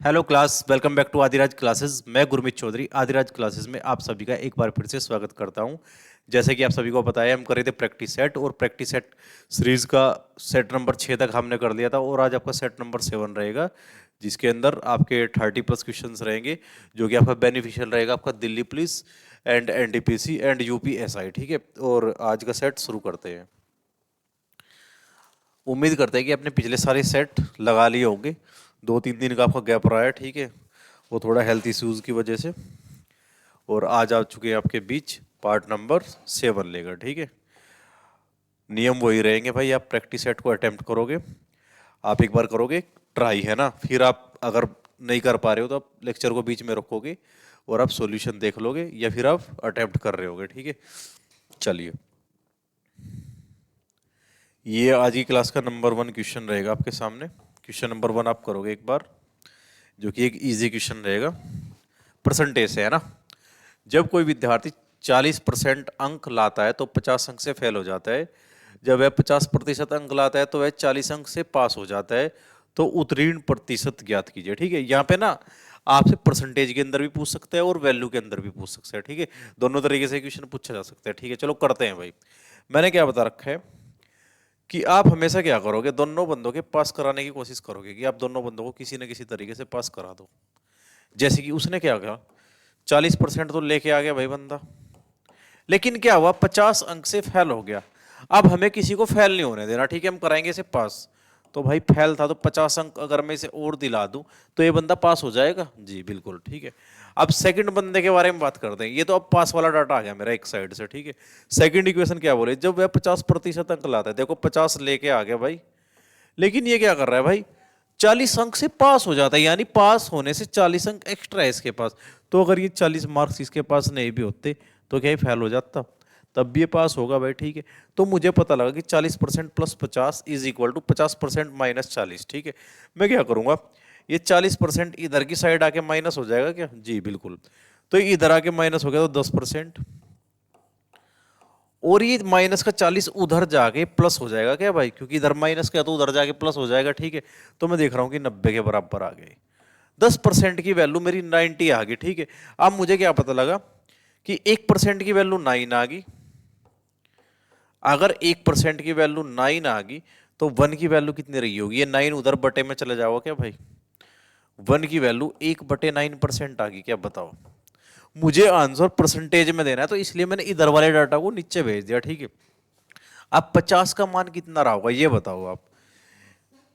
Hello class, welcome back to Adiraj classes. मैं Gurmeet Chaudhary Adiraj classes में आप सभी का एक बार फिर से स्वागत करता हूं। जैसे कि आप सभी को पता है, हम कर रहे थे प्रैक्टिस सेट, और प्रैक्टिस सेट सीरीज का सेट नंबर 6 तक हमने कर लिया था, और आज आपका सेट नंबर 7 रहेगा, जिसके अंदर आपके 30+ क्वेश्चंस रहेंगे, जो कि आपका बेनिफिशियल रहेगा आपका Delhi police and NTPC and UPSI. ठीक है, और आज का सेट शुरू करते हैं। उम्मीद करते हैं कि आपने पिछले सारे सेट लगा लिए होंगे। 2-3 दिन का आपका गैप रहा है, ठीक है, वो थोड़ा हेल्थ इश्यूज की वजह से। और आज आ चुके हैं आपके बीच पार्ट नंबर 7 लेकर। ठीक है, नियम वही रहेंगे भाई। आप प्रैक्टिस सेट को अटेम्प्ट करोगे, आप एक बार करोगे ट्राई, है ना, फिर आप अगर नहीं कर पा रहे हो तो आप लेक्चर को बीच में रखोगे और आप सॉल्यूशन देख लोगे, या फिर आप अटेम्प्ट कर रहे होगे। ठीक है, चलिए, ये आज की क्लास का नंबर 1 क्वेश्चन रहेगा आपके सामने। क्वेश्चन नंबर 1 आप करोगे एक बार, जो कि एक इजी क्वेश्चन रहेगा, परसेंटेज से, है ना। जब कोई विद्यार्थी 40% अंक लाता है तो 50 अंक से फेल हो जाता है। जब वह 50% अंक लाता है तो वह 40 अंक से पास हो जाता है। तो उत्तीर्ण प्रतिशत ज्ञात कीजिए। ठीक है, यहाँ पे ना आपसे परसेंटेज के अंदर भी पूछ सकते हैं और वैल्यू के अंदर भी पूछ सकते हैं। ठीक है, दोनों तरीके से क्वेश्चन पूछा जा सकता है। ठीक है, चलो करते हैं भाई। मैंने क्या बता रखा है कि आप हमेशा क्या करोगे, दोनों बंदों के पास कराने की कोशिश करोगे, कि आप दोनों बंदों को किसी न किसी तरीके से पास करा दो। जैसे कि उसने क्या कहा, 40% तो लेके आ गया भाई बंदा, लेकिन क्या हुआ, 50 अंक से फेल हो गया। अब हमें किसी को फेल नहीं होने देना, ठीक है, हम कराएंगे इसे पास। तो भाई फेल था, तो 50 अंक अगर मैं इसे और दिला दूं तो ये बंदा पास हो जाएगा जी, बिल्कुल। ठीक है, अब सेकंड बंदे के बारे में बात करते हैं। ये तो अब पास वाला डाटा आ गया मेरा एक साइड से। ठीक है, सेकंड इक्वेशन क्या बोले, जब वह 50% अंक लाता है, देखो 50 लेके आ गया भाई, लेकिन ये क्या कर रहा है भाई, 40 अंक से पास हो जाता है, यानी पास होने से 40 अंक एक्स्ट्रा है इसके पास। तो अगर ये 40 मार्क्स इसके पास नहीं भी होते तो क्या ही फेल हो जाता, तब भी ये पास होगा भाई। ठीक है, तो मुझे पता लगा कि 40% plus 50 is equal to 50% minus 40। ठीक है, मैं क्या करूंगा, ये 40% इधर की साइड आके माइनस हो जाएगा क्या जी, बिल्कुल। तो इधर आके माइनस हो गया तो 10%, और ये माइनस का 40 उधर जाके प्लस हो जाएगा क्या भाई, क्योंकि इधर माइनस का तो उधर जाके प्लस हो जाएगा। ठीक है, तो मैं देख रहा हूं कि 90 के बराबर आ गए। 10% की वैल्यू मेरी 90 आ गई। ठीक है, अब मुझे क्या पता लगा कि 1% की वैल्यू 9 आ गई। अगर 1% की वैल्यू 9 आ गई तो 1 की वैल्यू कितनी रही होगी, ये 9 उधर बटे में चले जाओ क्या भाई, 1 की वैल्यू 1/9% आ गई क्या, बताओ। मुझे आंसर परसेंटेज में देना है, तो इसलिए मैंने इधर वाले डाटा को नीचे भेज दिया। ठीक है, अब 50 का मान कितना रहा होगा ये बताओ आप।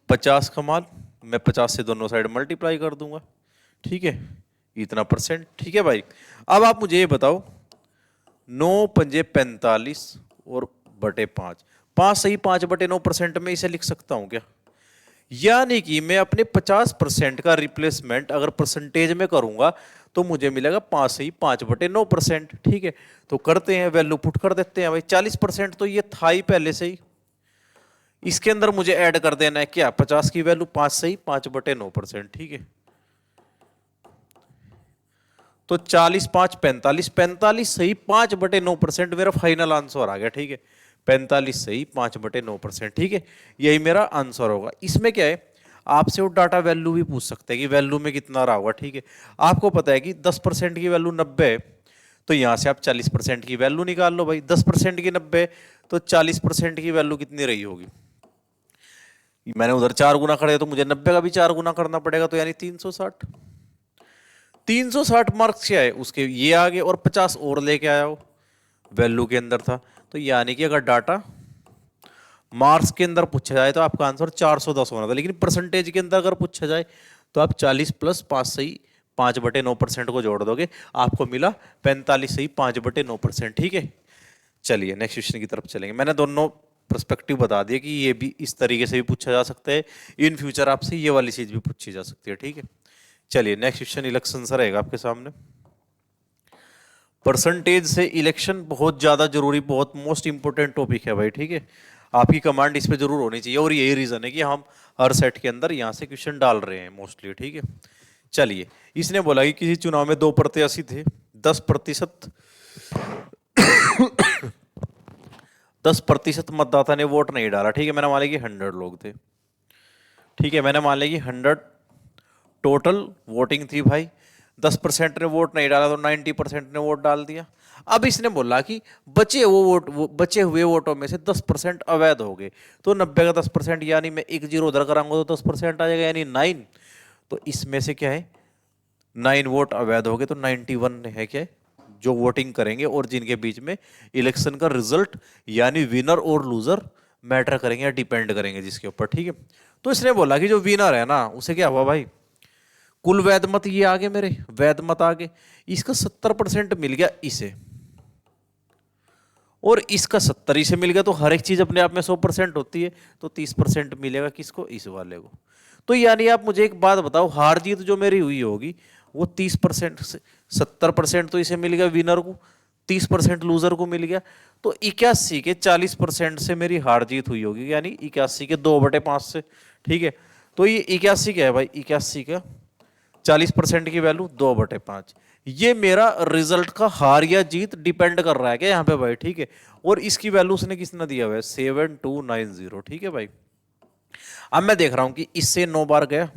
50 का मान मैं 50 से दोनों साइड मल्टीप्लाई कर दूंगा। ठीक है, इतना परसेंट। ठीक है भाई, अब आप मुझे ये बताओ, 9×5 = 45 और बटे 5, 5 सही 5/9% में इसे लिख सकता हूं क्या, यानी कि मैं अपने 50% का रिप्लेसमेंट अगर परसेंटेज में करूंगा तो मुझे मिलेगा 5 सही 5/9%। ठीक है, तो करते हैं, वैल्यू पुट कर देते हैं भाई। 40% तो ये था ही पहले से ही, इसके अंदर मुझे ऐड कर देना है क्या, 50 की वैल्यू 5 सही 5/9%। ठीक है, तो 40 5 45, 45 सही 5/9% मेरा फाइनल आंसर आ गया। ठीक है, 45 सही 5/9%। ठीक है, यही मेरा आंसर होगा। इसमें क्या है, आपसे वो डाटा वैल्यू भी पूछ सकते हैं कि वैल्यू में कितना रहा होगा। ठीक है, आपको पता है कि 10% की वैल्यू 90 है, तो यहां से आप 40% की वैल्यू निकाल लो भाई। 10% की 90, तो 40% की वैल्यू कितनी रही होगी, मैंने उधर 4 गुना करे तो मुझे 90 का भी 4 गुना करना पड़ेगा, तो यानी 360। 360 मार्क्स क्या है उसके, ये आगे और 50 और लेके आया हो, वैल्यू के अंदर था। तो यानी कि अगर डाटा मार्क्स के अंदर पूछा जाए तो आपका आंसर 410 होना था, लेकिन परसेंटेज के अंदर अगर पूछा जाए तो आप 40 प्लस 5 सही 5/9% को जोड़ दोगे, आपको मिला 45 सही 5/9%। ठीक है, चलिए नेक्स्ट क्वेश्चन की तरफ चलेंगे। मैंने दोनों पर्सपेक्टिव बता दिए कि ये भी इस तरीके से भी पूछा जा सकता है, इन फ्यूचर आपसे ये वाली चीज भी पूछी जा सकती है। ठीक है, चलिए नेक्स्ट क्वेश्चन इलेक्शन से रहेगा आपके सामने। परसेंटेज से इलेक्शन बहुत ज्यादा जरूरी, बहुत मोस्ट इंपोर्टेंट टॉपिक है भाई। ठीक है, आपकी कमांड इस पे जरूर होनी चाहिए, और यही रीजन है कि हम हर सेट के अंदर यहाँ से क्वेश्चन डाल रहे हैं मोस्टली। ठीक है, चलिए, इसने बोला कि किसी चुनाव में 2 प्रत्याशी थे, 10% 10% मतदाता ने वोट नहीं डाला। ठीक है, मैंने मान लिया कि 100 लोग थे। ठीक है, मैंने मान लिया कि 100 टोटल वोटिंग थी भाई, 10% ने वोट नहीं डाला तो 90% ने वोट डाल दिया। अब इसने बोला कि बचे हुए वोटों में से 10% अवैध हो गए, तो 90 का 10%, यानी मैं एक जीरो उधर कराऊंगा तो 10% आ जाएगा, यानी 9। तो इसमें से क्या है, 9 वोट अवैध हो गए, तो 91 है क्या है जो वोटिंग करेंगे, और जिनके बीच में इलेक्शन का रिजल्ट यानी विनर और लूजर मैटर करेंगे या डिपेंड करेंगे जिसके ऊपर, ठीक है। तो इसने बोला कि जो विनर है ना उसे क्या हुआ भाई, कुल वैध मत ये आगे मेरे वैध मत आगे, इसका 70% मिल गया इसे, और इसका 70 इसे मिल गया, तो हर एक चीज अपने आप में 100% होती है, तो 30% मिलेगा किसको, इस वाले को। तो यानी आप मुझे एक बात बताओ, हार जीत जो मेरी हुई होगी वो 30% से 70% तो इसे मिल गया विनर को, 30% लूजर को मिल गया, तो 81 के 40% से मेरी हार जीत हुई होगी, यानी 81 के 2/5 से, ठीक है। तो ये 81 क्या है भाई, 81 का 40% की वैल्यू 2/5, ये मेरा रिजल्ट का हार या जीत डिपेंड कर रहा है क्या यहाँ पे भाई, ठीक है। और इसकी वैल्यू उसने किसने दिया हुआ है, 7290, ठीक है भाई। अब मैं देख रहा हूं कि इससे 9 बार गया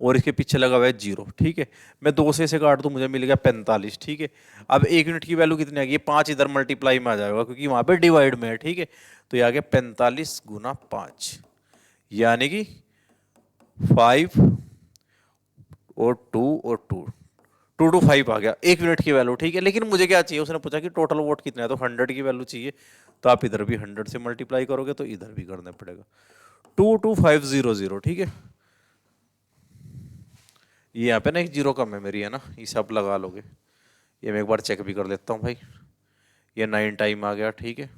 और इसके पीछे लगा हुआ है 0, ठीक है। मैं 2 से इसे काट दूं, मुझे मिल गया 45, ठीक है। अब 1 यूनिट की वैल्यू कितनी आ गई, 5 इधर मल्टीप्लाई में आ जाएगा क्योंकि वहां पे डिवाइड में है, ठीक है। तो ये आ गया 45 गुना 5, यानी कि 5 और 2 और 2 to 5 आ गया 1 यूनिट की वैल्यू, ठीक है। लेकिन मुझे क्या चाहिए, उसने पूछा कि टोटल वोट कितने हैं, तो 100 की वैल्यू चाहिए, तो आप इधर भी 100 से मल्टीप्लाई करोगे तो इधर भी करना पड़ेगा, 22500, ठीक है। ये यहाँ पे ना एक जीरो कम है मेरी, है ना, इसे आप लगा लोगे। ये मैं एक बार चेक भी कर लेता हूँ भाई, ये 9 टाइम आ गया, ठीक है।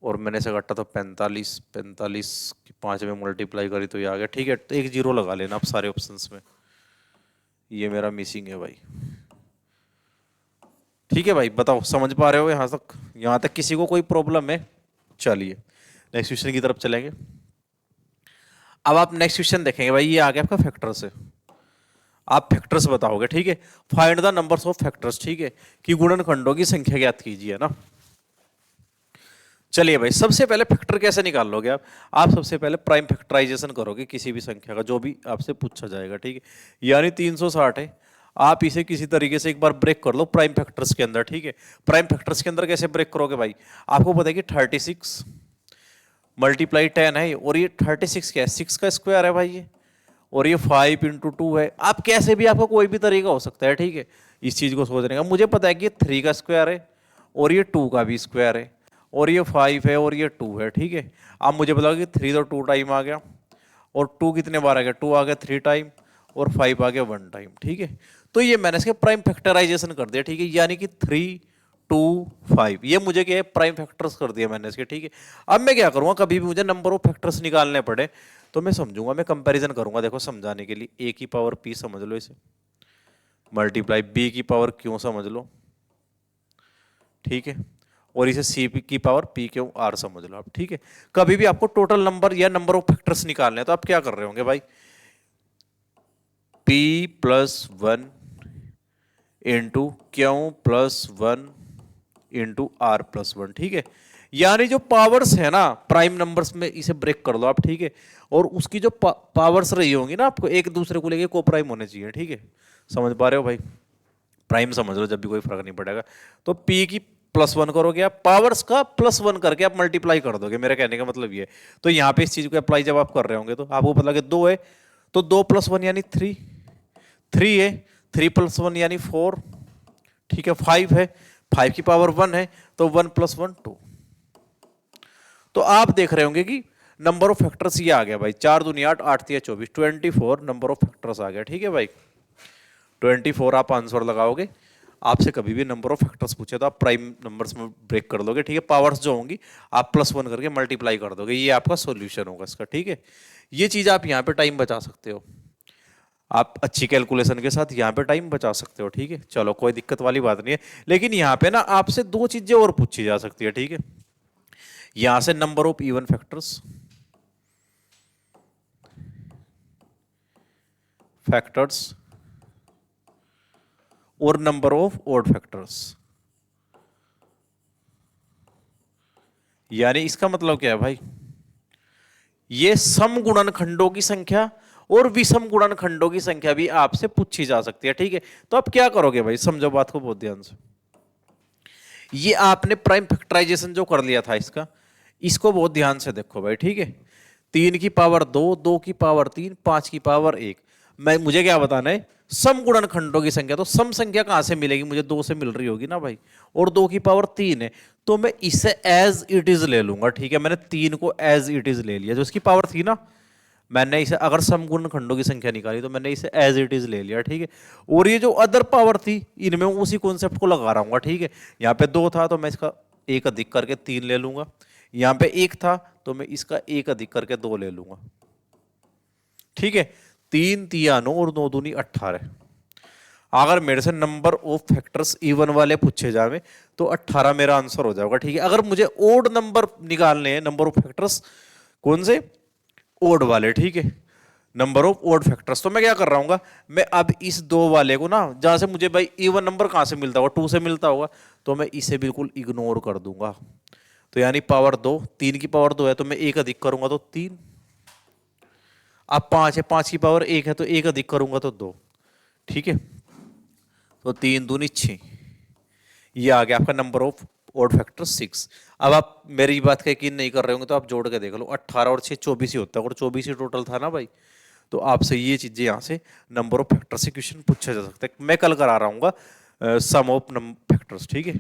और मैंने से काटा तो 45, 45 की 5 में मल्टीप्लाई करी तो ये आ गया, ठीक है। तो एक जीरो लगा लेना आप सारे ऑप्शंस में, ये मेरा मिसिंग है भाई, ठीक है भाई। बताओ समझ पा रहे हो यहाँ तक किसी को कोई प्रॉब्लम है? चलिए नेक्स्ट क्वेश्चन की तरफ चलेंगे। अब आप नेक्स्ट क्वेश्चन देखेंगे भाई, ये आ गया आपका फैक्टर से, आप फैक्टर्स बताओगे, ठीक है। Find the numbers of factors, ठीक है, कि गुणनखंडों की संख्या ज्ञात कीजिए ना। चलिए भाई, सबसे पहले फैक्टर कैसे निकाल लोगे आप सबसे पहले प्राइम फैक्टराइजेशन करोगे किसी भी संख्या का, जो भी आपसे पूछा जाएगा, ठीक है। यानी 360 है, आप इसे किसी तरीके से एक बार ब्रेक कर लो प्राइम फैक्टर्स के अंदर, ठीक है। प्राइम फैक्टर्स के अंदर कैसे ब्रेक करोगे भाई, आपको पता है कि 36 मल्टीप्लाई 10 है, और ये 36 क्या है, 6 का स्क्वायर है भाई ये, और ये 5 × 2 है। आप कैसे भी, आपका कोई भी तरीका हो सकता है, ठीक है, इस चीज को सोचने का। मुझे पता है कि ये 3 का स्क्वायर है, और ये 2 का भी स्क्वायर है, और ये 5 है, और ये 2 है, ठीक है। अब मुझे बताओ कि 3 तो 2 टाइम आ गया, और 2 कितने बार आ गया, 2 आ गया 3 टाइम, और 5 आ गया 1 टाइम, ठीक है। तो ये मैंने इसके प्राइम फैक्टराइजेशन कर दिया, ठीक है, यानी कि 3 2 5, ये मुझे क्या है, प्राइम फैक्टर्स कर दिया मैंने इसके, ठीक है। अब मैं क्या करूंगा, कभी भी मुझे नंबर ऑफ फैक्टर्स निकालने पड़े तो मैं समझूंगा, मैं कंपैरिजन करूंगा। देखो समझाने के लिए, a की पावर p समझ लो इसे, मल्टीप्लाई b की पावर q समझ लो, ठीक है, और इसे c की पावर p क्यू r समझ लो आप, ठीक है। कभी भी आपको टोटल नंबर या नंबर ऑफ फैक्टर्स निकालने हैं तो आप क्या कर रहे होंगे भाई, p + 1 into Q + 1 into r + 1, ठीक है। यानी जो पावर्स है ना प्राइम नंबर्स में, इसे ब्रेक कर लो आप, ठीक है। और उसकी जो पावर्स रही होंगी ना, आपको एक दूसरे को लेके को प्राइम होने चाहिए, ठीक है। समझ पा रहे हो भाई, प्राइम समझ लो, जब भी कोई फर्क नहीं पड़ेगा। तो p की +1 करोगे आप, पावर्स का +1 करके आप मल्टीप्लाई कर दोगे, मेरे कहने का मतलब ये है। तो यहाँ पे इस चीज को अप्लाई जब आप कर रहे होंगे तो आपको पता लगे 2 है, तो 2 + 1 यानी 3, 3 है, 3 + 1 यानी 4, ठीक है। 5 है, 5 की पावर 1 है, तो 1 + 1 2। तो आप देख रहे होंगे कि नंबर ऑफ फैक्टर्स ये आ गया भाई, 4 दूनी 8, 8 तिया 24, 24 नंबर ऑफ फैक्टर्स आ गया, ठीक है भाई। 24 आप आंसर लगाओगे। आपसे कभी भी नंबर ऑफ फैक्टर्स पूछे तो आप प्राइम नंबर्स में ब्रेक कर दोगे, ठीक है। पावर्स जो होंगी आप +1 करके मल्टीप्लाई कर दोगे, ये आपका सॉल्यूशन होगा इसका, ठीक है। ये चीज आप यहाँ पे टाइम बचा सकते हो, आप अच्छी कैलकुलेशन के साथ यहाँ पे टाइम बचा सकते हो, ठीक है। चलो कोई दिक्कत वाली बात नहीं है, लेकिन यहाँ पे ना आपसे 2 चीजें और पूछी जा सकती है, ठीक है। यहां से नंबर ऑफ इवन फैक्टर्स और नंबर ऑफ ऑड फैक्टर्स, यानी इसका मतलब क्या है भाई, ये सम गुणनखंडों की संख्या और विषम गुणनखंडों की संख्या भी आपसे पूछी जा सकती है, ठीक है। तो आप क्या करोगे भाई, समझो बात को बहुत ध्यान से। ये आपने प्राइम फैक्टराइजेशन जो कर लिया था इसका, इसको बहुत ध्यान से देखो भाई, ठीक है। 3 की पावर 2, 2 की पावर 3, 5 की पावर 1। मैं मुझे क्या बताना है, सम गुणनखंडों की संख्या। तो सम संख्या कहां से मिलेगी, मुझे 2 से मिल रही होगी ना भाई, और 2 की पावर 3 है, तो मैं इसे एज इट इज ले लूंगा, ठीक है। मैंने 3 को एज इट इज ले लिया, जो इसकी पावर थी ना, मैंने इसे, अगर सम गुणनखंडों की संख्या निकाली तो मैंने इसे एज इट इज ले लिया, ठीक है। और ये जो अदर पावर थी, इनमें उसी कॉन्सेप्ट को लगा रहा हूँ, ठीक है। यहाँ पे 2 था तो मैं इसका 1 अधिक करके 3 ले लूंगा, यहाँ पे 1 था तो मैं इसका 1 अधिक करके 2 ले लूंगा, ठीक है। 3 तिया 9 और 9 दूनी 18। अगर मेरे से नंबर ऑफ फैक्टर्स इवन वाले पूछे जावे तो 18 मेरा आंसर हो जाएगा, ठीक है। अगर मुझे ओड नंबर निकालने हैं, नंबर ऑफ फैक्टर्स कौन से, ओड वाले, ठीक है, नंबर ऑफ ओड फैक्टर्स, तो मैं क्या कर रहा हूँ, मैं अब इस 2 वाले को ना, जहां से मुझे भाई इवन नंबर कहां से मिलता होगा, 2 से मिलता होगा, तो मैं इसे बिल्कुल इग्नोर कर दूंगा। तो यानी पावर 2, 3 की पावर 2 है तो मैं 1 अधिक करूंगा तो 3। अब 5 है, 5 की पावर 1 है तो 1 अधिक करूंगा तो 2, ठीक है। तो 3 दूनी 6, ये आ गया आपका नंबर ऑफ ओड फैक्टर 6। अब आप मेरी बात का यकीन नहीं कर रहे होंगे तो आप जोड़ के देख लो, 18 और 6 24 ही होता है, और 24 ही टोटल था ना भाई। तो आपसे ये चीजें यहाँ से नंबर ऑफ फैक्टर से क्वेश्चन पूछा जा सकता है। मैं कल करा रहा हूँ सम ऑफ फैक्टर्स, ठीक है।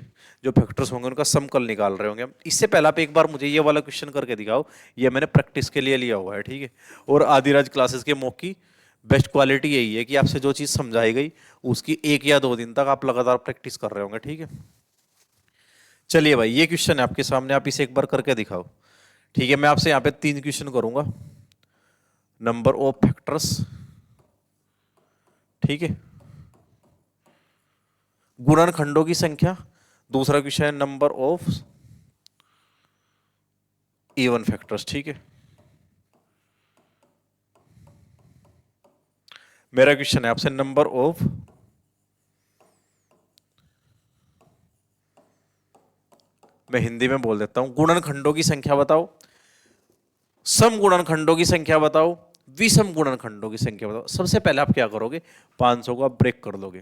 जो फैक्टर्स होंगे उनका सम कल निकाल रहे होंगे हम। इससे पहले आप एक बार मुझे ये वाला क्वेश्चन करके दिखाओ, ये मैंने प्रैक्टिस के लिए लिया हुआ है, ठीक है। और आदिराज क्लासेस के मॉक की बेस्ट क्वालिटी यही है कि आपसे जो चीज़ समझाई गई उसकी 1 या 2 दिन तक आप लगातार प्रैक्टिस कर रहे होंगे, ठीक है। चलिए भाई, ये क्वेश्चन है आपके सामने, आप इसे एक बार करके दिखाओ, ठीक है। मैं आपसे यहाँ पे 3 क्वेश्चन करूंगा, नंबर ऑफ फैक्टर्स, ठीक है, गुणनखंडों की संख्या, दूसरा क्वेश्चन है नंबर ऑफ इवन फैक्टर्स, ठीक है। मेरा क्वेश्चन है आपसे नंबर ऑफ, मैं हिंदी में बोल देता हूं, गुणनखंडों की संख्या बताओ, सम गुणनखंडों की संख्या बताओ, विषम गुणनखंडों की संख्या बताओ। सबसे पहले आप क्या करोगे, 500 को आप ब्रेक कर दोगे,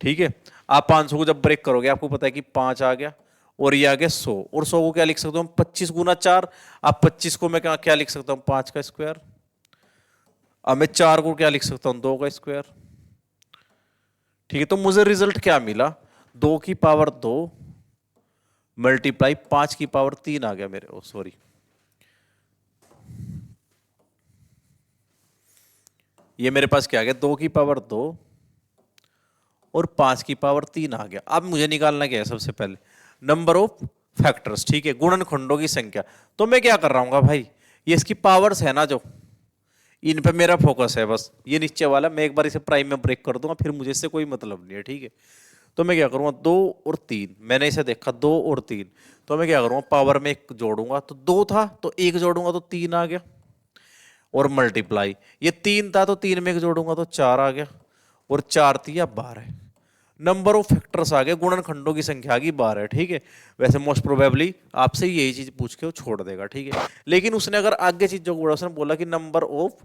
ठीक है। आप 500 को जब ब्रेक करोगे आपको पता है कि 5 आ गया और ये आ गया 100, और 100 को क्या लिख सकता हूँ, 25 गुना 4। अब 25 को मैं क्या क्या लिख सकता हूँ, 5 का स्क्वायर। अब मैं 4 को क्या लिख सकता हूँ, 2 का स्क्वायर, ठीक है। तो मुझे रिजल्ट क्या मिला, 2 की पावर 2 मल्टीप्लाई 5 की पावर 3 आ गया मेरे, सॉरी, ये मेरे पास क्या आ गया, 2 की पावर 2 और 5 की पावर 3 आ गया। अब मुझे निकालना क्या है, सबसे पहले नंबर ऑफ फैक्टर्स, ठीक है, गुणनखंडों की संख्या। तो मैं क्या कर रहा हूँ भाई, ये इसकी पावर्स है ना, जो इन पे मेरा फोकस है बस, ये नीचे वाला मैं एक बार इसे प्राइम में ब्रेक कर दूंगा, फिर मुझे इससे कोई मतलब नहीं है, ठीक है। तो मैं क्या करूँगा, 2 और 3, मैंने इसे देखा 2 और 3, तो मैं क्या करूँगा, पावर में 1 जोड़ूंगा, तो 2 था तो 1 जोड़ूंगा तो 3 आ गया, और मल्टीप्लाई, ये 3 था तो 3 में 1 जोड़ूंगा तो 4 आ गया, और 4 तिया 12। नंबर ऑफ फैक्टर्स आ गए, गुणनखंडों की संख्या आ गई 12, ठीक है। वैसे मोस्ट प्रोबेबली आपसे यही चीज पूछ के वो छोड़ देगा, ठीक है। लेकिन उसने अगर आगे चीज जो बोला, उसने बोला कि नंबर ऑफ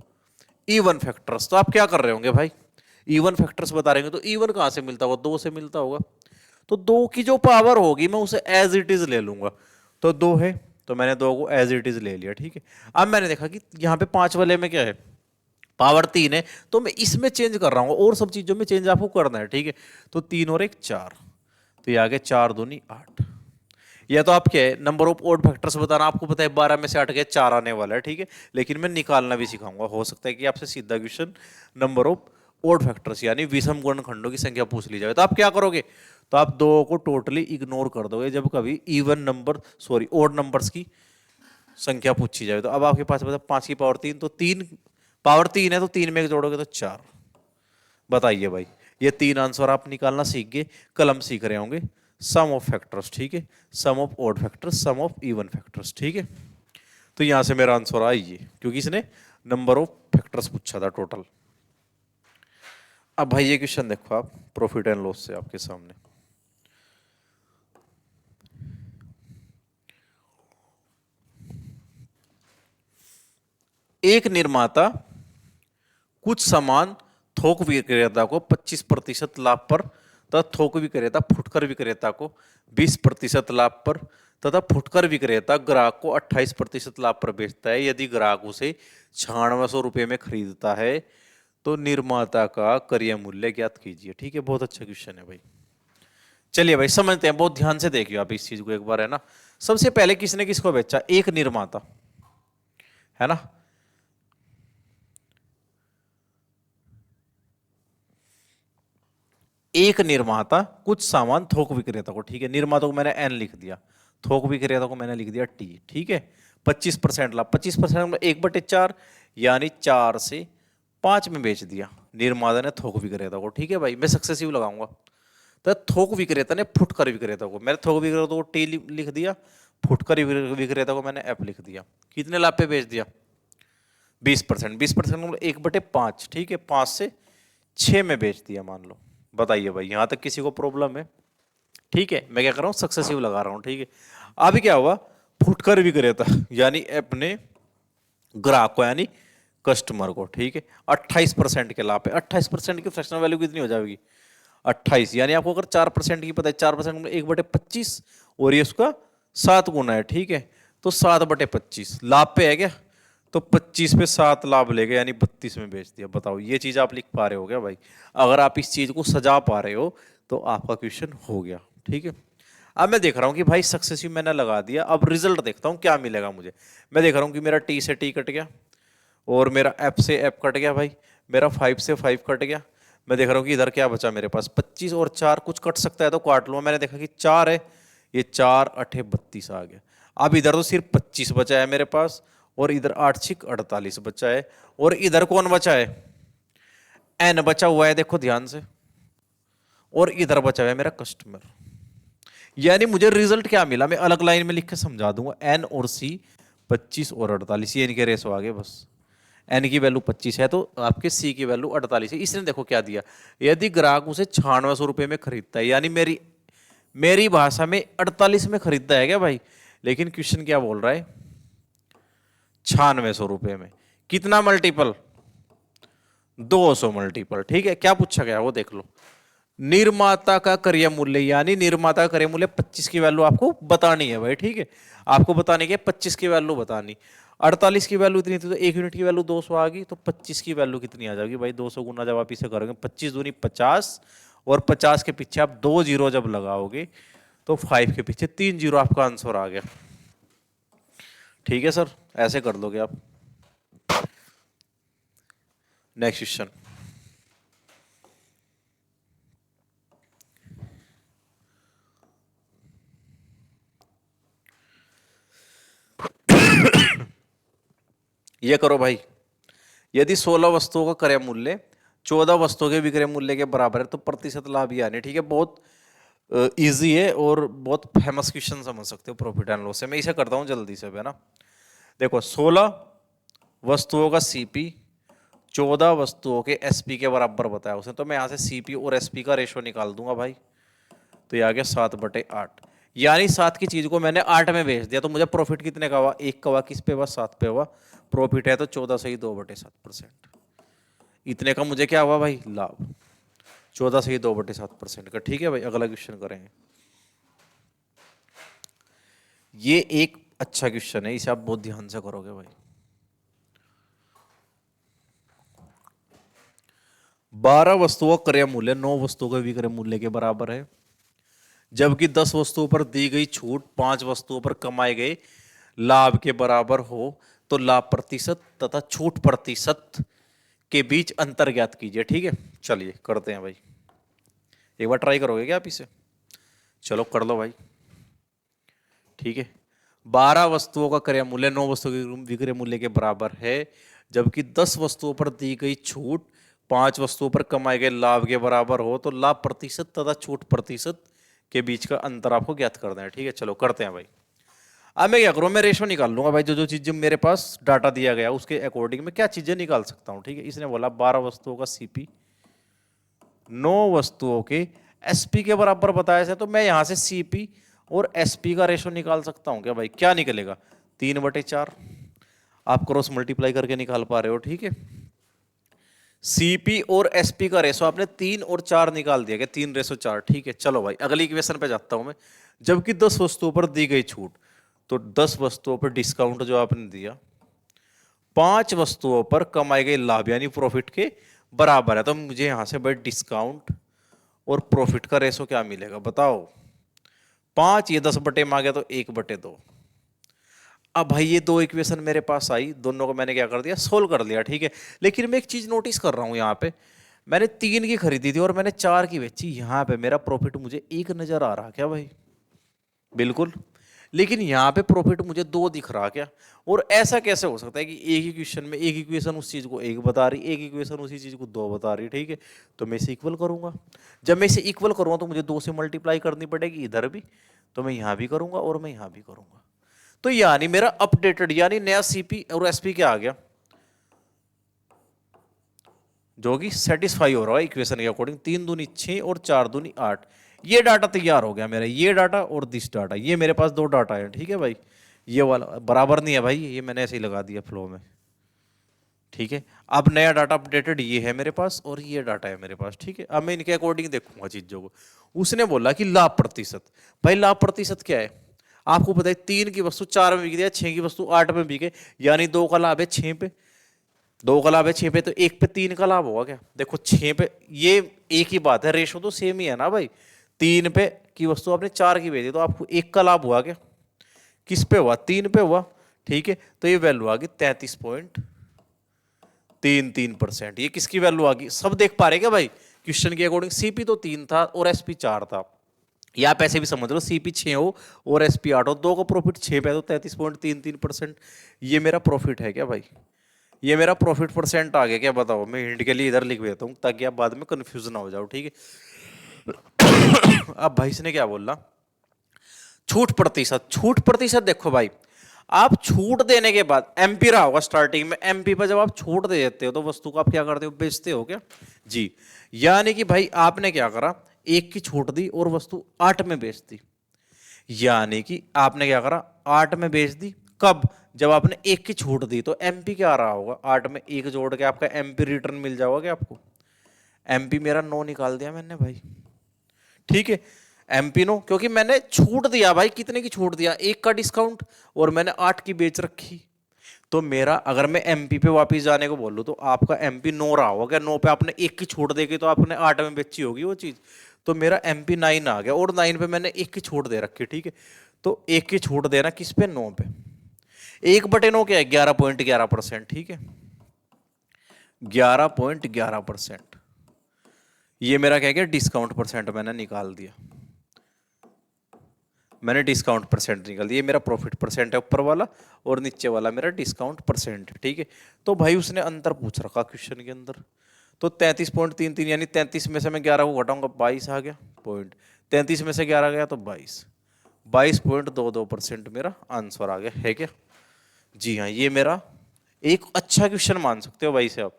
इवन फैक्टर्स, तो आप क्या कर रहे होंगे भाई, इवन फैक्टर्स बता रहे होंगे, तो इवन कहां से मिलता होगा, 2 से मिलता होगा। तो 2 की जो पावर होगी मैं उसे एज इट इज ले लूंगा, तो 2 है तो मैंने 2 को एज इट इज ले लिया, ठीक है। अब मैंने देखा कि यहाँ पे 5 वाले में क्या है, पावर 3 है, तो मैं इसमें चेंज कर रहा हूँ, और सब चीजों में चेंज आपको करना है, ठीक है। तो 3 और 1 4, तो ये आ गया 4 दूनी 8। या तो आप क्या है, नंबर ऑफ ओड फैक्टर्स बताना, आपको पता है 12 में से 8 गया, 4 आने वाला है, ठीक है। लेकिन मैं निकालना भी सिखाऊंगा, हो सकता है कि आपसे सीधा question number of odd factors यानी विषम गुणनखंडों की संख्या पूछ ली जाए, तो आप क्या करोगे, तो आप 2 को टोटली इग्नोर कर दोगे जब कभी even number, sorry, odd numbers की संख्या पूछी जाए। तो अब आपके पास बता 5 की पावर 3, तो 3 पावर 3 है तो 3 में 1 जोड़ोगे तो 4। बताइए भाई, ये 3 आंसर आप निकालना सीख गए, कल हम सीख रहे होंगे सम ऑफ फैक्टर्स, ठीक है, some of odd factors, some of even factors, ठीक है। तो यहां से मेरा आंसर आ ये, क्योंकि इसने नंबर ऑफ फैक्टर्स पूछा था टोटल। अब भाई ये क्वेश्चन देखो आप, प्रॉफिट एंड लॉस से आपके सामने, एक निर्माता कुछ सामान थोक विक्रेता को 25% लाभ पर तथा थोक विक्रेता फुटकर विक्रेता को 20% लाभ पर तथा फुटकर विक्रेता ग्राहक को 28% लाभ पर बेचता है। यदि ग्राहक उसे 9600 रुपये में खरीदता है तो निर्माता का क्रय मूल्य ज्ञात कीजिए। ठीक है, बहुत अच्छा क्वेश्चन है भाई। चलिए भाई समझते हैं, बहुत ध्यान से देखिए आप इस चीज को एक बार, है ना। सबसे पहले किसने किसको बेचा? एक निर्माता, है ना। एक निर्माता कुछ सामान थोक विक्रेता को, ठीक है, निर्माता को मैंने एन लिख दिया, थोक विक्रेता को मैंने लिख दिया टी। ठीक है, 25% लाभ, 25% 1/4 यानी 4 से 5 में बेच दिया निर्माता ने थोक विक्रेता को। ठीक है भाई, मैं सक्सेसिव लगाऊंगा। तो थोक विक्रेता ने फुटकर विक्रेता को, मैंने थोक विक्रेता को टी लिख दिया, फुटकर विक्रेता को मैंने एफ लिख दिया। कितने लाभ पे बेच दिया? 20%। 20% 1/5, ठीक है, 5 से 6 में बेच दिया मान लो। बताइए भाई, यहां तक किसी को प्रॉब्लम है? ठीक है, मैं क्या कर रहा हूं, सक्सेसिव लगा रहा हूं। ठीक है, अभी क्या हुआ, फुटकर विक्रेता यानी अपने ग्राहक को यानी कस्टमर को, ठीक है, 28% के लाभ पे। 28% की फ्रैक्शनल वैल्यू कितनी हो जाएगी? 28, यानी आपको अगर 4% की पता है, 4% 1/25 और ये उसका 7 गुना है। ठीक है, तो 7/25 लाभ पे है क्या? तो 25 पे 7 लाभ ले गए यानी 32 में बेच दिया। बताओ, ये चीज आप लिख पा रहे हो क्या भाई? अगर आप इस चीज को सजा पा रहे हो तो आपका क्वेश्चन हो गया। ठीक है, अब मैं देख रहा हूं कि भाई सक्सेसिव मैंने लगा दिया, अब रिजल्ट देखता हूं क्या मिलेगा मुझे। मैं देख रहा हूं कि मेरा टी से टी कट गया और मेरा एफ से एफ कट गया भाई, मेरा 5 से 5 कट गया। मैं देख रहा हूं कि इधर क्या बचा मेरे पास, 25 और 4, कुछ कट सकता है तो काट लूंगा। मैंने देखा कि 4 है, ये 4 8 32 आ गया। अब इधर तो सिर्फ 25 बचा है मेरे पास और इधर 8 6 48 बचा है, और इधर कौन बचा है? एन बचा हुआ है, देखो ध्यान से, और इधर बचा हुआ है मेरा कस्टमर। यानी मुझे रिजल्ट क्या मिला, मैं अलग लाइन में लिख के समझा दूंगा। एन और सी 25 और 48, ये इनके रेशो आ गए बस। एन की वैल्यू 25 है तो आपके सी की वैल्यू 48 है। इसने देखो क्या दिया, यदि ग्राहक उसे 9600 रुपये में खरीदता है, यानी मेरी भाषा में 48 में खरीदता है क्या भाई? लेकिन क्वेश्चन क्या बोल रहा है? 9600 रुपये में। कितना मल्टीपल? 200 मल्टीपल। ठीक है, क्या पूछा गया वो देख लो। निर्माता का क्रय मूल्य, यानी निर्माता का क्रय मूल्य 25 की वैल्यू आपको बतानी है भाई। ठीक है, आपको बताने के 25 की वैल्यू बतानी। 48 की वैल्यू इतनी थी तो 1 यूनिट की वैल्यू 200 आ गई, तो 25 की वैल्यू कितनी आ जाएगी भाई? 200 गुना जब आप इसे करोगे, 25 दूनी 50, और 50 के पीछे आप 2 जीरो जब लगाओगे तो 5 के पीछे 3 जीरो, आपका आंसर आ गया। ठीक है सर, ऐसे कर लोगे आप। नेक्स्ट क्वेश्चन, ये करो भाई। यदि 16 वस्तुओं का क्रय मूल्य 14 वस्तुओं के विक्रय मूल्य के बराबर है तो प्रतिशत लाभ ही आने। ठीक है, बहुत इजी है और बहुत फेमस क्वेश्चन समझ सकते हो प्रॉफिट एंड लॉस से। मैं इसे करता हूं जल्दी से, है ना। देखो, 16 वस्तुओं का सीपी 14 वस्तुओं के एसपी के बराबर बताया उसने, तो मैं यहां से सीपी और एसपी का रेशो निकाल दूंगा भाई। तो ये आ गया 7/8, यानी 7 की चीज को मैंने 8 में बेच दिया, तो मुझे प्रॉफिट कितने का हुआ? 1 का हुआ। किस पे हुआ? 7 पे हुआ। प्रॉफिट है तो 14 से ही 2/7%। इतने का मुझे क्या हुआ भाई? लाभ। 14 से ही 2/7% का। ठीक है भाई, अगला क्वेश्चन करेंगे। ये एक अच्छा क्वेश्चन है, इसे आप बहुत ध्यान से करोगे भाई। 12 वस्तुओं का क्रय मूल्य 9 वस्तुओं के विक्रय मूल्य के बराबर है, जबकि 10 वस्तुओं पर दी गई छूट 5 वस्तुओं पर कमाए गए लाभ के बराबर हो तो लाभ प्रतिशत तथा छूट प्रतिशत के बीच अंतर ज्ञात कीजिए। ठीक है, चलिए करते हैं भाई। एक बार ट्राई करोगे क्या आप इसे? चलो कर लो भाई। ठीक है, 12 वस्तुओं का क्रय मूल्य 9 वस्तुओं के विक्रय मूल्य के बराबर है, जबकि 10 वस्तुओं पर दी गई छूट 5 वस्तुओं पर कमाए गए लाभ के बराबर हो तो लाभ प्रतिशत तथा छूट प्रतिशत के बीच का अंतर आपको ज्ञात करना है। ठीक है, चलो करते हैं भाई। अब मैं क्या करूँ, मैं रेशो निकाल लूंगा भाई। जो जो चीजें मेरे पास डाटा दिया गया उसके अकॉर्डिंग मैं क्या चीजें निकाल सकता हूँ। ठीक है, इसने बोला 12 वस्तुओं का सीपी 9 वस्तुओं के एसपी के बराबर बताया है, तो मैं यहां से सीपी और एसपी का रेशो निकाल सकता हूं क्या भाई? क्या निकलेगा? 3/4। आप क्रॉस मल्टीप्लाई करके निकाल पा रहे हो। ठीक है, सीपी और एसपी का रेशो आपने 3 और 4 निकाल दिया, क्या 3:4, ठीक है। चलो भाई अगली इक्वेशन पे जाता हूं मैं। जबकि 10 वस्तुओं पर दी गई छूट, तो 10 वस्तुओं पर डिस्काउंट जो आपने दिया 5 वस्तुओं पर कमाए गए लाभ यानी प्रॉफिट के बराबर है। तो मुझे यहां से भाई डिस्काउंट और प्रॉफिट का रेशो क्या मिलेगा बताओ। 5 ये 10 बटे में आ गया तो 1/2। अब भाई ये दो इक्वेशन मेरे पास आई, दोनों को मैंने क्या कर दिया, सोल्व कर लिया, ठीक है। लेकिन मैं एक चीज नोटिस कर रहा हूं यहाँ पे, मैंने 3 की खरीदी थी और मैंने 4 की बेची, यहाँ पे मेरा प्रॉफिट मुझे 1 नजर आ रहा क्या भाई? बिल्कुल। लेकिन यहाँ पे प्रॉफिट मुझे 2 दिख रहा क्या? और ऐसा कैसे हो सकता है कि एक इक्वेशन में एक इक्वेशन उस चीज को 1 बता रही, एक इक्वेशन उसी चीज को 2 बता रही, ठीक है। तो मैं इसे इक्वल करूंगा। जब मैं इसे इक्वल करूंगा तो मुझे 2 से मल्टीप्लाई करनी पड़ेगी इधर भी, तो मैं यहाँ भी करूंगा और मैं यहाँ भी करूंगा। तो यानी मेरा अपडेटेड यानी नया सीपी और एसपी क्या आ गया, जो कि सेटिस्फाई हो रहा है इक्वेशन के अकॉर्डिंग। 3 दूनी 6 और 4 दूनी 8, ये डाटा तैयार हो गया मेरा, ये डाटा और दिस डाटा, ये मेरे पास 2 डाटा है, ठीक है भाई। ये वाला बराबर नहीं है भाई, ये मैंने ऐसे ही लगा दिया फ्लो में, ठीक है। अब नया डाटा अपडेटेड ये है मेरे पास और ये डाटा है मेरे पास, ठीक है। अब मैं इनके अकॉर्डिंग देखूंगा चीजों को। उसने बोला कि लाभ प्रतिशत, भाई लाभ प्रतिशत क्या है आपको पता है, 3 की वस्तु 4 में बिक दिया, 6 की वस्तु 8 में बिके, यानी 2 का लाभ है 6 पे, 2 का लाभ है 6 पे, तो 1 पे 3 का लाभ होगा क्या? देखो 6 पे ये एक ही बात है, रेशो तो सेम ही है ना भाई। 3 पे की वस्तु आपने 4 की बेची तो आपको 1 का लाभ हुआ क्या? किस पे हुआ? 3 पे हुआ, ठीक है। तो ये वैल्यू आ गई 33.33%। ये किसकी वैल्यू आ गई? सब देख पा रहे क्या भाई? क्वेश्चन के अकॉर्डिंग सीपी तो 3 था और एसपी 4 था, या आप ऐसे भी समझ लो सीपी 6 हो और एसपी 8 हो, 2 का प्रॉफिट 6 पे है तो 33.33%। ये मेरा प्रॉफिट है क्या भाई? ये मेरा प्रॉफिट परसेंट आ गया क्या बताओ? मैं हिंट के लिए इधर लिख देता हूं ताकि आप बाद में कंफ्यूज ना हो जाओ, ठीक है। अब भाई इसने क्या बोला, छूट प्रतिशत। छूट प्रतिशत देखो भाई, आप छूट देने के बाद एमपी रहा होगा स्टार्टिंग में, एमपी पर जब आप छूट दे देते हो तो वस्तु को आप क्या करते हो, बेचते हो क्या जी। यानी कि भाई आपने क्या करा, 1 की छूट दी और वस्तु 8 में बेच दी, यानी कि आपने क्या करा 8 में बेच दी। कब? जब आपने 1 की छूट दी, तो एमपी क्या आ रहा होगा, 8 में 1 जोड़ के आपका एमपी रिटर्न मिल जाओगे क्या आपको? एमपी मेरा 9 निकाल दिया मैंने भाई, ठीक है। एमपी 9 क्योंकि मैंने छूट दिया भाई, कितने की छूट दिया, 1 का डिस्काउंट, और मैंने 8 की बेच रखी। तो मेरा अगर मैं एमपी पे वापस जाने को बोलूं तो आपका एमपी 9 रहा होगा, 9 पे आपने 1 की छूट देगी तो आपने 8 में बेची होगी वो चीज। तो मेरा एमपी 9 आ गया और 9 पे मैंने 1 की छूट दे रखी, ठीक है। तो 1 की छूट देना किस पे, 9 पे। 1/9 क्या है, 11.11%, ठीक है। 11.11%, ये मेरा क्या गया, डिस्काउंट परसेंट मैंने निकाल दिया। मैंने डिस्काउंट परसेंट निकाल दिया, ये मेरा प्रॉफिट परसेंट है ऊपर वाला और नीचे वाला मेरा डिस्काउंट परसेंट है, ठीक है। तो भाई उसने अंतर पूछ रखा क्वेश्चन के अंदर, तो 33.33 यानी 33 में से मैं 11 को घटाऊंगा 22 आ गया पॉइंट, 33 में से 11 गया तो 22.22% मेरा आंसर आ गया है क्या? जी हाँ, ये मेरा एक अच्छा क्वेश्चन मान सकते हो भाई से आप,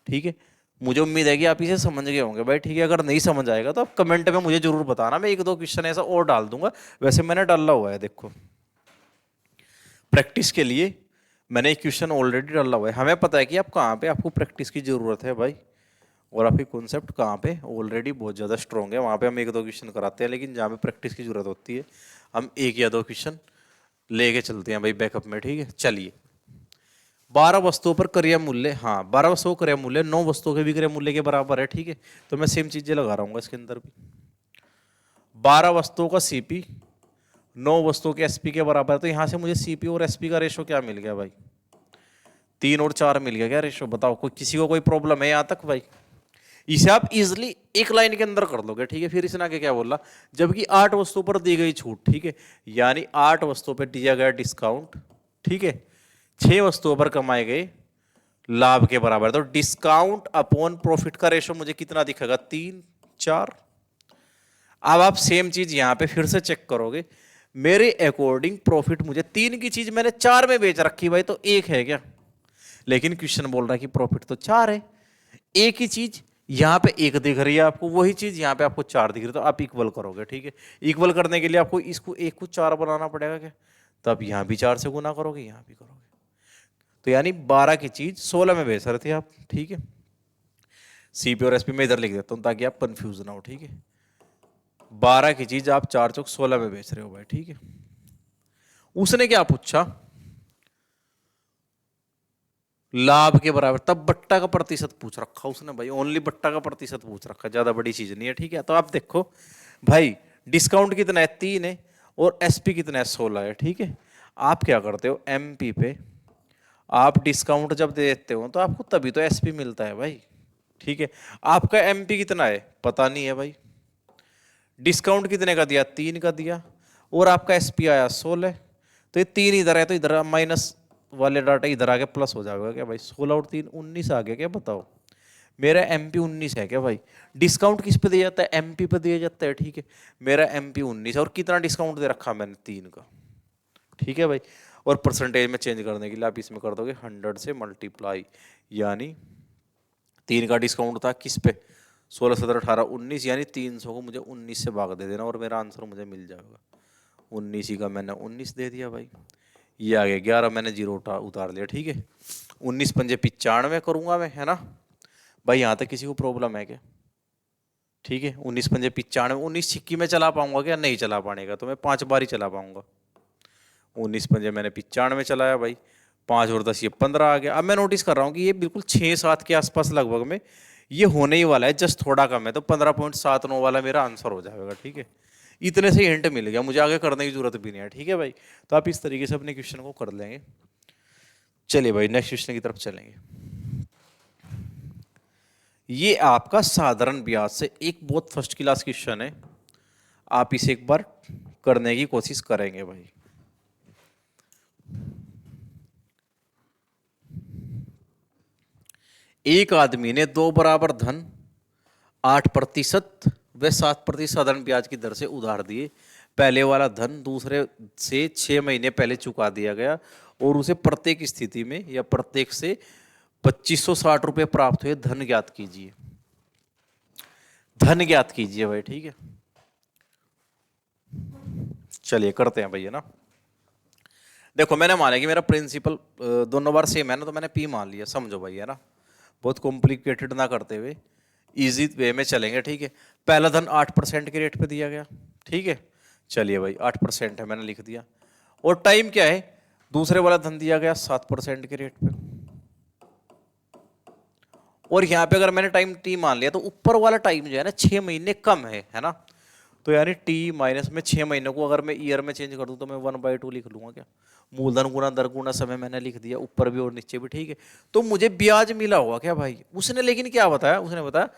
ठीक है। मुझे उम्मीद है कि आप इसे समझ गए होंगे भाई, ठीक है। अगर नहीं समझ आएगा तो आप कमेंट में मुझे जरूर बताना, मैं 1-2 क्वेश्चन ऐसा और डाल दूंगा। वैसे मैंने डाला हुआ है, देखो प्रैक्टिस के लिए मैंने एक क्वेश्चन ऑलरेडी डाला हुआ है। हमें पता है कि आप कहाँ पे आपको प्रैक्टिस की जरूरत है भाई, और आपकी कॉन्सेप्ट कहाँ पे ऑलरेडी बहुत ज़्यादा स्ट्रॉन्ग है, वहाँ पे हम 1-2 क्वेश्चन कराते हैं। लेकिन जहाँ पे प्रैक्टिस की जरूरत होती है हम 1 या 2 क्वेश्चन लेके चलते हैं भाई बैकअप में, ठीक है। चलिए, 12 वस्तुओं पर क्रय मूल्य, हाँ 12 वस्तुओं क्रय मूल्य 9 वस्तुओं के विक्रय मूल्य के बराबर है, ठीक है। तो मैं सेम चीजें लगा रहा हूँ इसके अंदर भी। 12 वस्तुओं का सीपी 9 वस्तुओं के एसपी के बराबर है, तो यहां से मुझे सीपी और एसपी का रेशो क्या मिल गया भाई, 3 और 4 मिल गया क्या रेशो? बताओ कोई किसी को कोई प्रॉब्लम है यहाँ तक भाई? इसे आप इजिली एक लाइन के अंदर कर लोगे, ठीक है। फिर इसने आगे क्या बोला, जबकि 8 वस्तुओं पर दी गई छूट, ठीक है, यानी 8 वस्तुओं पर दिया गया डिस्काउंट, ठीक है, 6 वस्तुओं पर कमाए गए लाभ के बराबर, तो डिस्काउंट अपॉन प्रॉफिट का रेशो मुझे कितना दिखेगा, 3-4। अब आप सेम चीज यहां पे फिर से चेक करोगे, मेरे अकॉर्डिंग प्रॉफिट मुझे 3 की चीज मैंने 4 में बेच रखी भाई, तो 1 है क्या? लेकिन क्वेश्चन बोल रहा है कि प्रॉफिट तो 4 है। एक ही चीज यहां पे 1 दिख रही है आपको, वही चीज यहां पे आपको 4 दिख रही है, तो आप इक्वल करोगे, ठीक है। इक्वल करने के लिए आपको इसको 1 को 4 बनाना पड़ेगा क्या? तो आप यहां भी 4 से गुना करोगे, यहां भी करोगे, तो यानी 12 की चीज 16 में बेच रहे थे आप, ठीक है। CP और SP में इधर लिख देता हूँ ताकि आप कंफ्यूज ना हो, ठीक है। 12 की चीज आप 4 चौक 16 में बेच रहे हो भाई, ठीक है। उसने क्या पूछा, लाभ के बराबर, तब बट्टा का प्रतिशत पूछ रखा उसने भाई, ओनली बट्टा का प्रतिशत पूछ रखा, ज्यादा बड़ी चीज नहीं है, ठीक है। तो आप देखो भाई, डिस्काउंट कितना है 3 है और SP कितना है 16 है, ठीक है। आप क्या करते हो, MP पे आप डिस्काउंट जब देते हो तो आपको तभी तो SP मिलता है भाई, ठीक है। आपका MP कितना है पता नहीं है भाई, डिस्काउंट कितने का दिया 3 का दिया, और आपका SP आया 16, तो ये 3 इधर है तो इधर माइनस वाले डाटा इधर आके प्लस हो जाएगा क्या भाई, 16 और 3 19 आ गया क्या बताओ। मेरा MP 19 है क्या भाई, डिस्काउंट किस पे दिया जाता है, MP पे दिया जाता है, ठीक है। मेरा MP 19 है और कितना डिस्काउंट दे रखा मैंने 3 का, ठीक है भाई। और परसेंटेज में चेंज करने के लिए आप इसमें कर दोगे 100 से मल्टीप्लाई, यानी 3 का डिस्काउंट था किस पे, 16 17 18 19, यानी 300 को मुझे 19 से भाग दे देना और मेरा आंसर मुझे मिल जाएगा। 19 ही का मैंने 19 दे दिया भाई, ये आ गया 11, मैंने जीरो उतार लिया, ठीक है। 19 पंजे 95 करूंगा मैं, है ना भाई। यहाँ तक किसी को प्रॉब्लम है क्या, ठीक है। 19 पंजे 95, 19 छिक्की में चला पाऊंगा क्या, नहीं चला पाएगा, तो मैं 5 बार ही चला पाऊंगा। 19 पंजे मैंने 95 चलाया भाई, 5 और 10 ये 15 आ गया। अब मैं नोटिस कर रहा हूँ कि ये बिल्कुल 6-7 के आसपास लगभग में ये होने ही वाला है, जस्ट थोड़ा कम है, तो 15.79 वाला मेरा आंसर हो जाएगा, ठीक है। इतने से हिंट मिल गया, मुझे आगे करने की जरूरत भी नहीं है, ठीक है भाई। तो आप इस तरीके से अपने क्वेश्चन को कर लेंगे। चलिए भाई नेक्स्ट क्वेश्चन की तरफ चलेंगे। ये आपका साधारण ब्याज से एक बहुत फर्स्ट क्लास क्वेश्चन है, आप इसे एक बार करने की कोशिश करेंगे भाई। एक आदमी ने 2 बराबर धन 8% व 7% साधारण ब्याज की दर से उधार दिए। पहले वाला धन दूसरे से 6 महीने पहले चुका दिया गया और उसे प्रत्येक स्थिति में या प्रत्येक से 2560 रुपये प्राप्त हुए। धन ज्ञात कीजिए, धन ज्ञात कीजिए भाई, ठीक है। चलिए करते हैं भैया ना। देखो मैंने माना कि मेरा प्रिंसिपल दोनों बार सेम है ना, तो मैंने P मान लिया, समझो भाई, है ना। बहुत कॉम्प्लिकेटेड ना करते हुए इजी वे में चलेंगे, ठीक है। पहला धन 8% के रेट पे दिया गया, ठीक है। चलिए भाई 8% है, मैंने लिख दिया। और टाइम क्या है, दूसरे वाला धन दिया गया 7% के रेट पे। और यहां पे अगर मैंने टाइम T मान लिया तो ऊपर वाला टाइम जो है ना 6 महीने कम है ना। तो यानी T माइनस में 6 महीनों को अगर मैं ईयर में चेंज कर दूं तो मैं 1/2 लिख लूंगा क्या, मूलधन गुना दर गुना समय मैंने लिख दिया, ऊपर भी और नीचे भी, ठीक है। तो मुझे ब्याज मिला होगा क्या भाई उसने, लेकिन क्या बताया उसने, बताया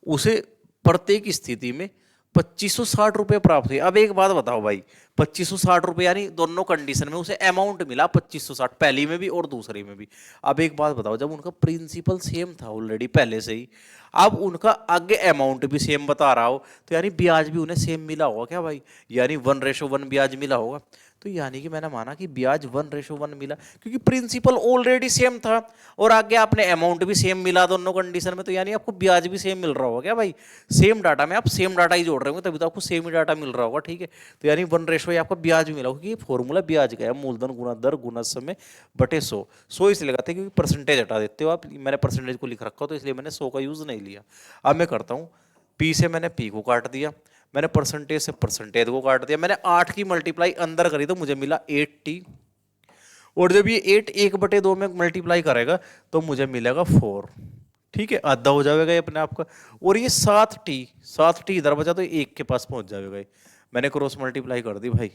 उसे प्रत्येक स्थिति में 2560 रुपये प्राप्त हुए। अब एक बात बताओ भाई, 2560 रुपये यानी दोनों कंडीशन में उसे अमाउंट मिला 2560, पहली में भी और दूसरी में भी। अब एक बात बताओ, जब उनका प्रिंसिपल सेम था ऑलरेडी पहले से ही, अब उनका आगे अमाउंट भी सेम बता रहा हो, तो यानी ब्याज भी उन्हें सेम मिला होगा क्या भाई, यानी 1:1 ब्याज मिला होगा। तो यानी कि मैंने माना कि ब्याज 1:1 मिला, क्योंकि प्रिंसिपल ऑलरेडी सेम था और आगे आपने अमाउंट भी सेम मिला दोनों कंडीशन में, तो यानी आपको ब्याज भी सेम मिल रहा होगा क्या भाई। सेम डाटा में आप सेम डाटा ही जोड़ रहे होंगे तभी तो आपको सेम ही डाटा मिल रहा होगा, ठीक है। तो यानी 1:1 आपका ब्याज भी मिला होगा, क्योंकि फॉर्मूला ब्याज का है, मूलधन गुना दर गुना समय बटे 100। 100 इसलिए लगाते हैं क्योंकि परसेंटेज हटा देते हो आप, मैंने परसेंटेज को लिख रखा हो तो इसलिए मैंने 100 का यूज नहीं लिया। अब मैं करता हूँ, P से मैंने P को काट दिया, मैंने परसेंटेज से परसेंटेज को काट दिया, मैंने 8 की मल्टीप्लाई अंदर करी तो मुझे मिला 8T। और जब ये 8 1/2 में मल्टीप्लाई करेगा तो मुझे मिलेगा 4, ठीक है, आधा हो जाएगा ये अपने आप का। और ये 7T इधर बचा तो 1 के पास पहुंच जाएगा ये। मैंने क्रॉस मल्टीप्लाई कर दी भाई,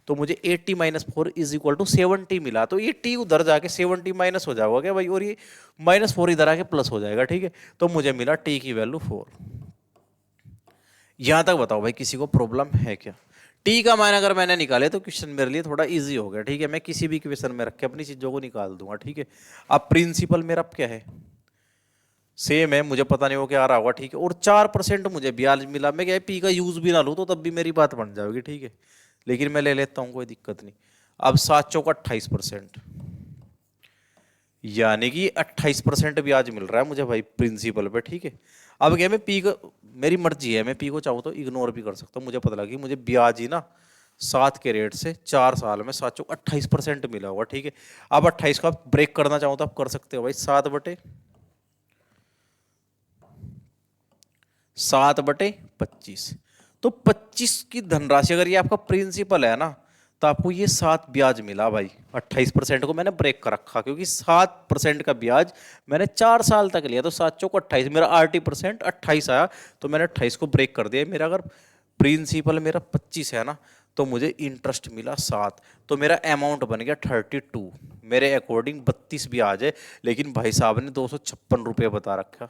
तो मुझे 80 - 4 = 70 मिला। तो ये T उधर जाके 70 माइनस हो जाएगा क्या भाई, और ये -4 इधर आके प्लस हो जाएगा, ठीक है। तो मुझे मिला T की वैल्यू 4। यहां तक बताओ भाई किसी को प्रॉब्लम है क्या। T का मान अगर मैंने निकाले तो क्वेश्चन मेरे लिए थोड़ा इजी हो गया, ठीक है। मैं किसी भी क्वेश्चन में रख के अपनी चीजों को निकाल दूंगा, ठीक है। अब प्रिंसिपल मेरा क्या है, सेम है, मुझे पता नहीं वो क्या आ रहा होगा, ठीक है। और 4% मुझे ब्याज मिला, मैं क्या P का यूज भी ना लूँ तो तब भी मेरी बात बन जाएगी, ठीक है। लेकिन मैं ले लेता हूँ, कोई दिक्कत नहीं। अब 7 चौक 28%, यानी कि 28% ब्याज मिल रहा है मुझे भाई प्रिंसिपल पे, ठीक है। अब क्या मैं P को, मेरी मर्जी है, मैं P को चाहूँ तो इग्नोर भी कर सकता हूँ। मुझे पता लगा कि मुझे ब्याज ही ना 7 के रेट से 4 साल में 7 चौक 28% मिला होगा, ठीक है। अब 28 को आप ब्रेक करना चाहो तो आप कर सकते हो भाई, 7/, 7/25। तो 25 की धनराशि, अगर ये आपका प्रिंसिपल है ना, तो आपको ये 7 ब्याज मिला भाई। 28% को मैंने ब्रेक कर रखा, क्योंकि 7% का ब्याज मैंने 4 साल तक लिया, तो 7 चौक 28, मेरा RT% 28 आया, तो मैंने 28 को ब्रेक कर दिया। मेरा अगर प्रिंसिपल मेरा 25 है ना, तो मुझे इंटरेस्ट मिला 7, तो मेरा अमाउंट बन गया 32। मेरे अकॉर्डिंग 32 ब्याज है, लेकिन भाई साहब ने 256 रुपये बता रखा,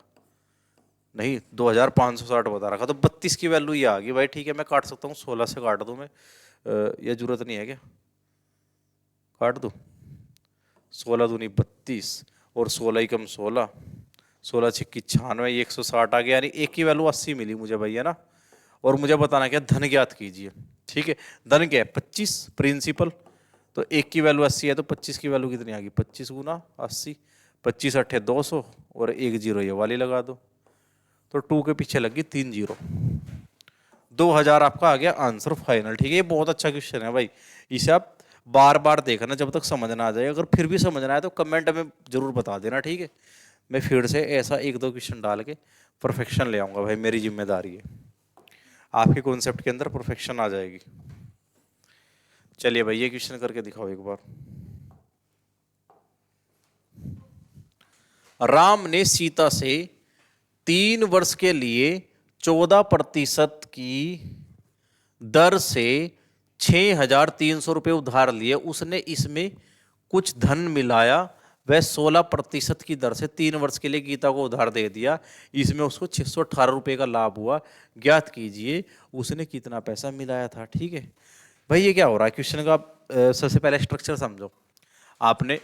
नहीं 2560 बता रखा, तो 32 की वैल्यू ये आ गई भाई। ठीक है, मैं काट सकता हूँ, 16 से काट दूँ मैं, यह जरूरत नहीं है क्या, काट दूँ? 16 दूनी 32 और 16 कम 16, 16 छिक्की 96, 160 आ गया, यानी एक की वैल्यू 80 मिली मुझे भाई, है ना। और मुझे बताना क्या, धन ज्ञात कीजिए। ठीक है, धन क्या है 25 प्रिंसिपल, तो एक की वैल्यू 80 है, तो 25 की वैल्यू कितनी आ गई, 25 गुना 80, 25 अट्ठे 200 और एक जीरो ये वाली लगा दो, तो 2 के पीछे लगी 3 जीरो, 2000 आपका आ गया आंसर फाइनल। ठीक है, ये बहुत अच्छा क्वेश्चन है भाई, इसे आप बार बार देखना जब तक समझ ना आ जाए। अगर फिर भी समझना है तो कमेंट में जरूर बता देना। ठीक है, मैं फिर से ऐसा 1-2 क्वेश्चन डाल के परफेक्शन ले आऊंगा भाई, मेरी जिम्मेदारी है, आपके कॉन्सेप्ट के अंदर परफेक्शन आ जाएगी। चलिए भाई, ये क्वेश्चन करके दिखाओ एक बार। राम ने सीता से 3 वर्ष के लिए 14% की दर से 6,300 रुपये उधार लिए। उसने इसमें कुछ धन मिलाया, वह 16% की दर से 3 वर्ष के लिए गीता को उधार दे दिया। इसमें उसको 618 रुपये का लाभ हुआ। ज्ञात कीजिए उसने कितना पैसा मिलाया था। ठीक है भाई, ये क्या हो रहा है क्वेश्चन का, सबसे पहले स्ट्रक्चर समझो। आपने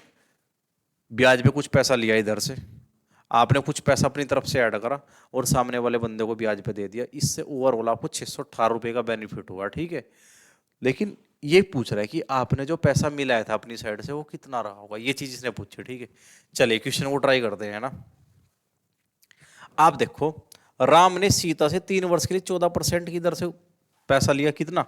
ब्याज पे कुछ पैसा लिया इधर से, आपने कुछ पैसा अपनी तरफ से ऐड करा और सामने वाले बंदे को ब्याज पे दे दिया, इससे ओवरऑल आपको 618 रुपये का बेनिफिट हुआ। ठीक है, लेकिन ये पूछ रहा है कि आपने जो पैसा मिलाया था अपनी साइड से वो कितना रहा होगा, ये चीज इसने पूछी। ठीक है, चलिए क्वेश्चन को ट्राई करते हैं ना। आप देखो, राम ने सीता से 3 वर्ष के लिए 14% की दर से पैसा लिया, कितना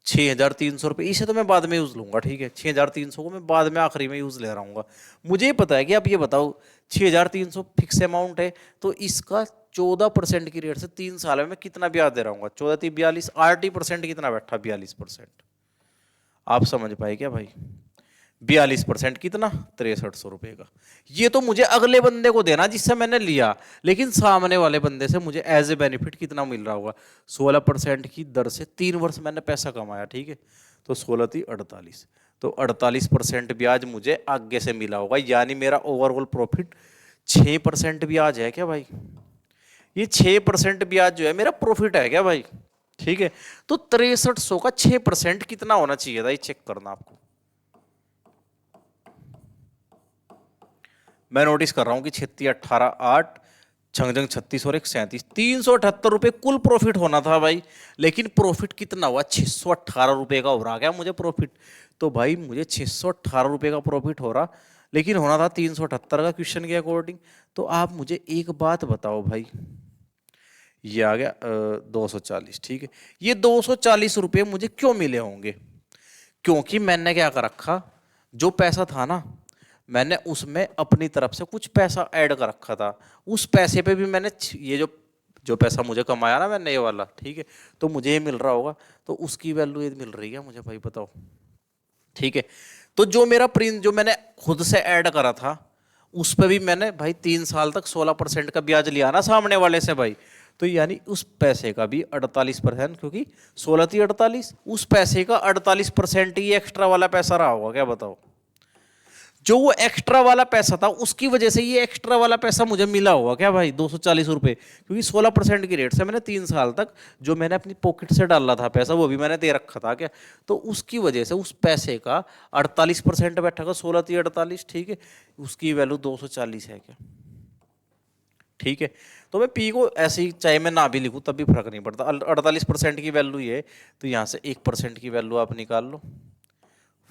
6,300 रुपये। इसे तो मैं बाद में यूज लूंगा। ठीक है, 6,300 को मैं बाद में आखिरी में यूज ले रहा हूँ। मुझे ये पता है कि आप ये बताओ 6,300 फिक्स अमाउंट है, तो इसका 14% की रेट से 3 साल में मैं कितना ब्याज दे रहा हूँ, 14×3 42, RT% कितना बैठा 42%। आप समझ पाए क्या भाई, 42% कितना 6,300 रुपये का। ये तो मुझे अगले बंदे को देना जिससे मैंने लिया, लेकिन सामने वाले बंदे से मुझे एज ए बेनिफिट कितना मिल रहा होगा, 16% की दर से 3 वर्ष मैंने पैसा कमाया। ठीक है, तो 16×3 = 48, तो 48% ब्याज मुझे आगे से मिला होगा, यानी मेरा ओवरऑल प्रॉफिट 6% ब्याज है क्या भाई। ये 6% ब्याज जो है मेरा प्रॉफिट है क्या भाई। ठीक है, तो 6300 का 6% कितना होना चाहिए था, ये चेक करना आपको। मैं नोटिस कर रहा हूं कि 36, 18, 8, छंग 36 और 1 37, 378 रुपये कुल प्रॉफिट होना था भाई, लेकिन प्रॉफिट कितना हुआ, 618 रुपये का हो रहा क्या मुझे प्रॉफिट। तो भाई मुझे 618 रुपये का प्रॉफिट हो रहा, लेकिन होना था 378 का क्वेश्चन के अकॉर्डिंग। तो आप मुझे एक बात बताओ भाई, ये आ गया 240। ठीक है, ये 240 रुपये मुझे क्यों मिले होंगे, क्योंकि मैंने क्या कर रखा, जो पैसा था ना मैंने उसमें अपनी तरफ से कुछ पैसा ऐड कर रखा था। उस पैसे पे भी मैंने ये जो जो पैसा मुझे कमाया ना मैंने ये वाला, ठीक है, तो मुझे ये मिल रहा होगा, तो उसकी वैल्यू ये मिल रही है मुझे भाई, बताओ। ठीक है, तो जो मेरा प्रिंस जो मैंने खुद से ऐड करा था उस पर भी मैंने भाई 3 साल तक 16% का ब्याज लिया ना सामने वाले से भाई, तो यानी उस पैसे का भी 48%, क्योंकि 16×3 = 48, उस पैसे का 48% ही एक्स्ट्रा वाला पैसा रहा होगा क्या, बताओ। जो वो एक्स्ट्रा वाला पैसा था उसकी वजह से ये एक्स्ट्रा वाला पैसा मुझे मिला होगा क्या भाई, 240 रुपये, क्योंकि 16% की रेट से मैंने 3 साल तक जो मैंने अपनी पॉकेट से डाला था पैसा वो भी मैंने दे रखा था क्या, तो उसकी वजह से उस पैसे का 48% बैठा था, 16×3 = 48। ठीक है, उसकी वैल्यू 240 है क्या। ठीक है, तो मैं पी को ऐसे ही चाहे मैं ना भी लिखूं तब भी फर्क नहीं पड़ता, 48% की वैल्यू ये, तो यहाँ से 1% की वैल्यू आप निकाल लो,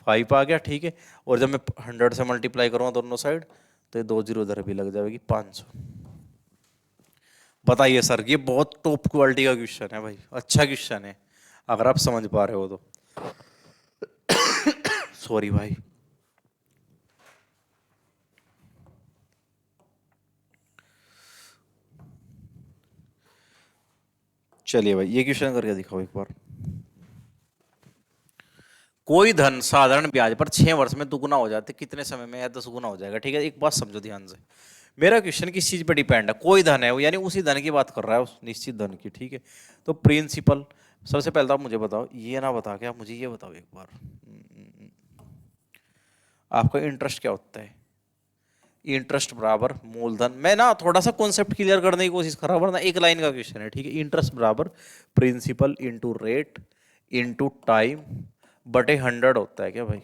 5 आ गया। ठीक है, और जब मैं 100 से मल्टीप्लाई करूँगा दोनों साइड, तो ये 2 जीरो इधर भी लग जाएगी, 500। बताइए सर, ये बहुत टॉप क्वालिटी का क्वेश्चन है भाई, अच्छा क्वेश्चन है अगर आप समझ पा रहे हो तो। सॉरी भाई। चलिए भाई ये क्वेश्चन करके दिखाओ एक बार। कोई धन साधारण ब्याज पर 6 वर्ष में दुगुना हो जाते कितने समय में या 10 गुना हो जाएगा। ठीक है, एक बात समझो ध्यान से, मेरा क्वेश्चन किस चीज पे डिपेंड है, कोई धन है वो, यानी उसी धन की बात कर रहा है, उस निश्चित धन की। ठीक है, तो प्रिंसिपल सबसे पहले तो आप मुझे बताओ, ये ना बता के आप मुझे ये बताओ एक बार, आपका इंटरेस्ट क्या होता है। इंटरेस्ट बराबर मूलधन, मैं ना थोड़ा सा कॉन्सेप्ट क्लियर करने की कोशिश कर रहा हूं, वरना एक लाइन का क्वेश्चन है। ठीक है, इंटरेस्ट बराबर principal into rate into time बटे 100 होता है क्या भाई।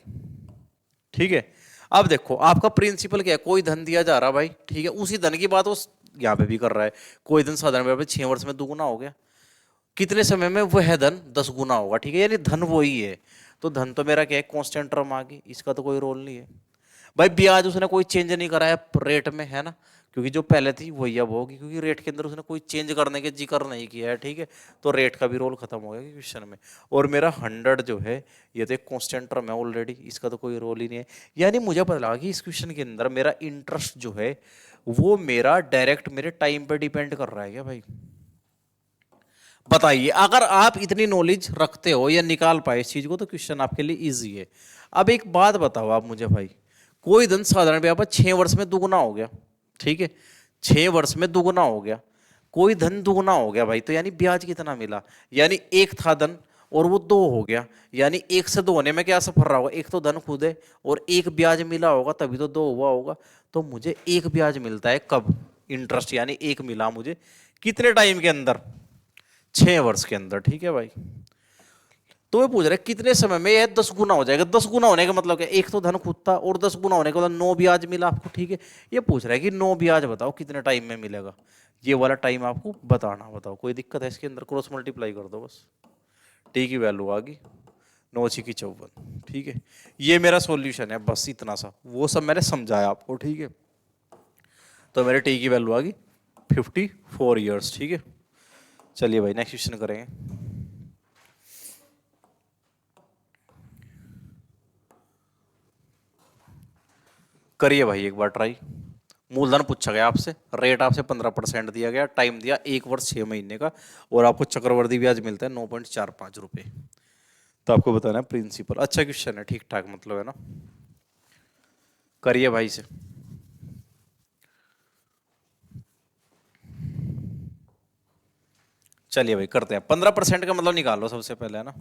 ठीक है, अब देखो आपका प्रिंसिपल क्या है, कोई धन दिया जा रहा भाई। ठीक है, उसी धन की बात वो यहाँ पे भी कर रहा है। कोई धन साधारण ब्याज पर 6 वर्ष में दुगुना हो गया, कितने समय में वह धन 10 गुना होगा। ठीक है, यानी धन वही है, तो धन तो मेरा क्या है, कांस्टेंट टर्म आ गई, इसका तो कोई रोल नहीं है भाई। ब्याज उसने कोई चेंज नहीं कराया रेट में, है ना, क्योंकि जो पहले थी वही अब होगी, क्योंकि रेट के अंदर उसने कोई चेंज करने के जिक्र नहीं किया है। ठीक है, तो रेट का भी रोल खत्म हो गया क्वेश्चन में। और मेरा 100 जो है ये तो एक कांस्टेंट टर्म है ऑलरेडी, इसका तो कोई रोल ही नहीं है। यानी मुझे पता लगा कि इस क्वेश्चन के अंदर मेरा इंटरेस्ट जो है वो मेरा डायरेक्ट मेरे टाइम पे डिपेंड कर रहा है क्या भाई। बताइए, अगर आप इतनी नॉलेज रखते हो या निकाल पाए इस चीज को तो क्वेश्चन आपके लिए इजी है। अब एक बात बताओ आप मुझे भाई, कोई धन साधारण ब्याज पर 6 वर्ष में दुगुना हो गया। ठीक है, 6 वर्ष में दुगुना हो गया, कोई धन दुगुना हो गया भाई, तो यानी ब्याज कितना मिला, यानी एक था धन और वो दो हो गया, यानी एक से दो होने में क्या सफर रहा होगा, एक तो धन खुद है और एक ब्याज मिला होगा तभी तो दो हुआ होगा। तो मुझे एक ब्याज मिलता है कब, इंटरेस्ट, यानी एक मिला मुझे कितने टाइम के अंदर, 6 वर्ष के अंदर। ठीक है भाई, तो ये पूछ रहे कितने समय में यह 10 गुना हो जाएगा। 10 गुना होने का मतलब क्या, एक तो धन खुद था और 10 गुना होने का मतलब 9 ब्याज मिला आपको। ठीक है, ये पूछ रहा है कि 9 ब्याज बताओ कितने टाइम में मिलेगा, ये वाला टाइम आपको बताना। बताओ कोई दिक्कत है इसके अंदर, क्रॉस मल्टीप्लाई कर दो बस, टी की वैल्यू आ गई 9×6=54। ठीक है, ये मेरा सॉल्यूशन है, बस इतना सा, वो सब मैंने समझाया आपको। ठीक है, तो मेरे टी की वैल्यू आ गई 54 ईयर्स। ठीक है, चलिए भाई नेक्स्ट क्वेश्चन करेंगे। करिए भाई एक बार ट्राई। मूलधन पूछा गया आपसे, रेट आपसे 15% दिया गया, टाइम दिया 1 वर्ष 6 महीने का, और आपको चक्रवर्ती ब्याज मिलता है 9.45 रुपये। तो आपको बताना है प्रिंसिपल। अच्छा क्वेश्चन है, ठीक ठाक मतलब है ना। करिए भाई से। चलिए भाई करते हैं। 15% का मतलब निकालो सबसे पहले, है ना।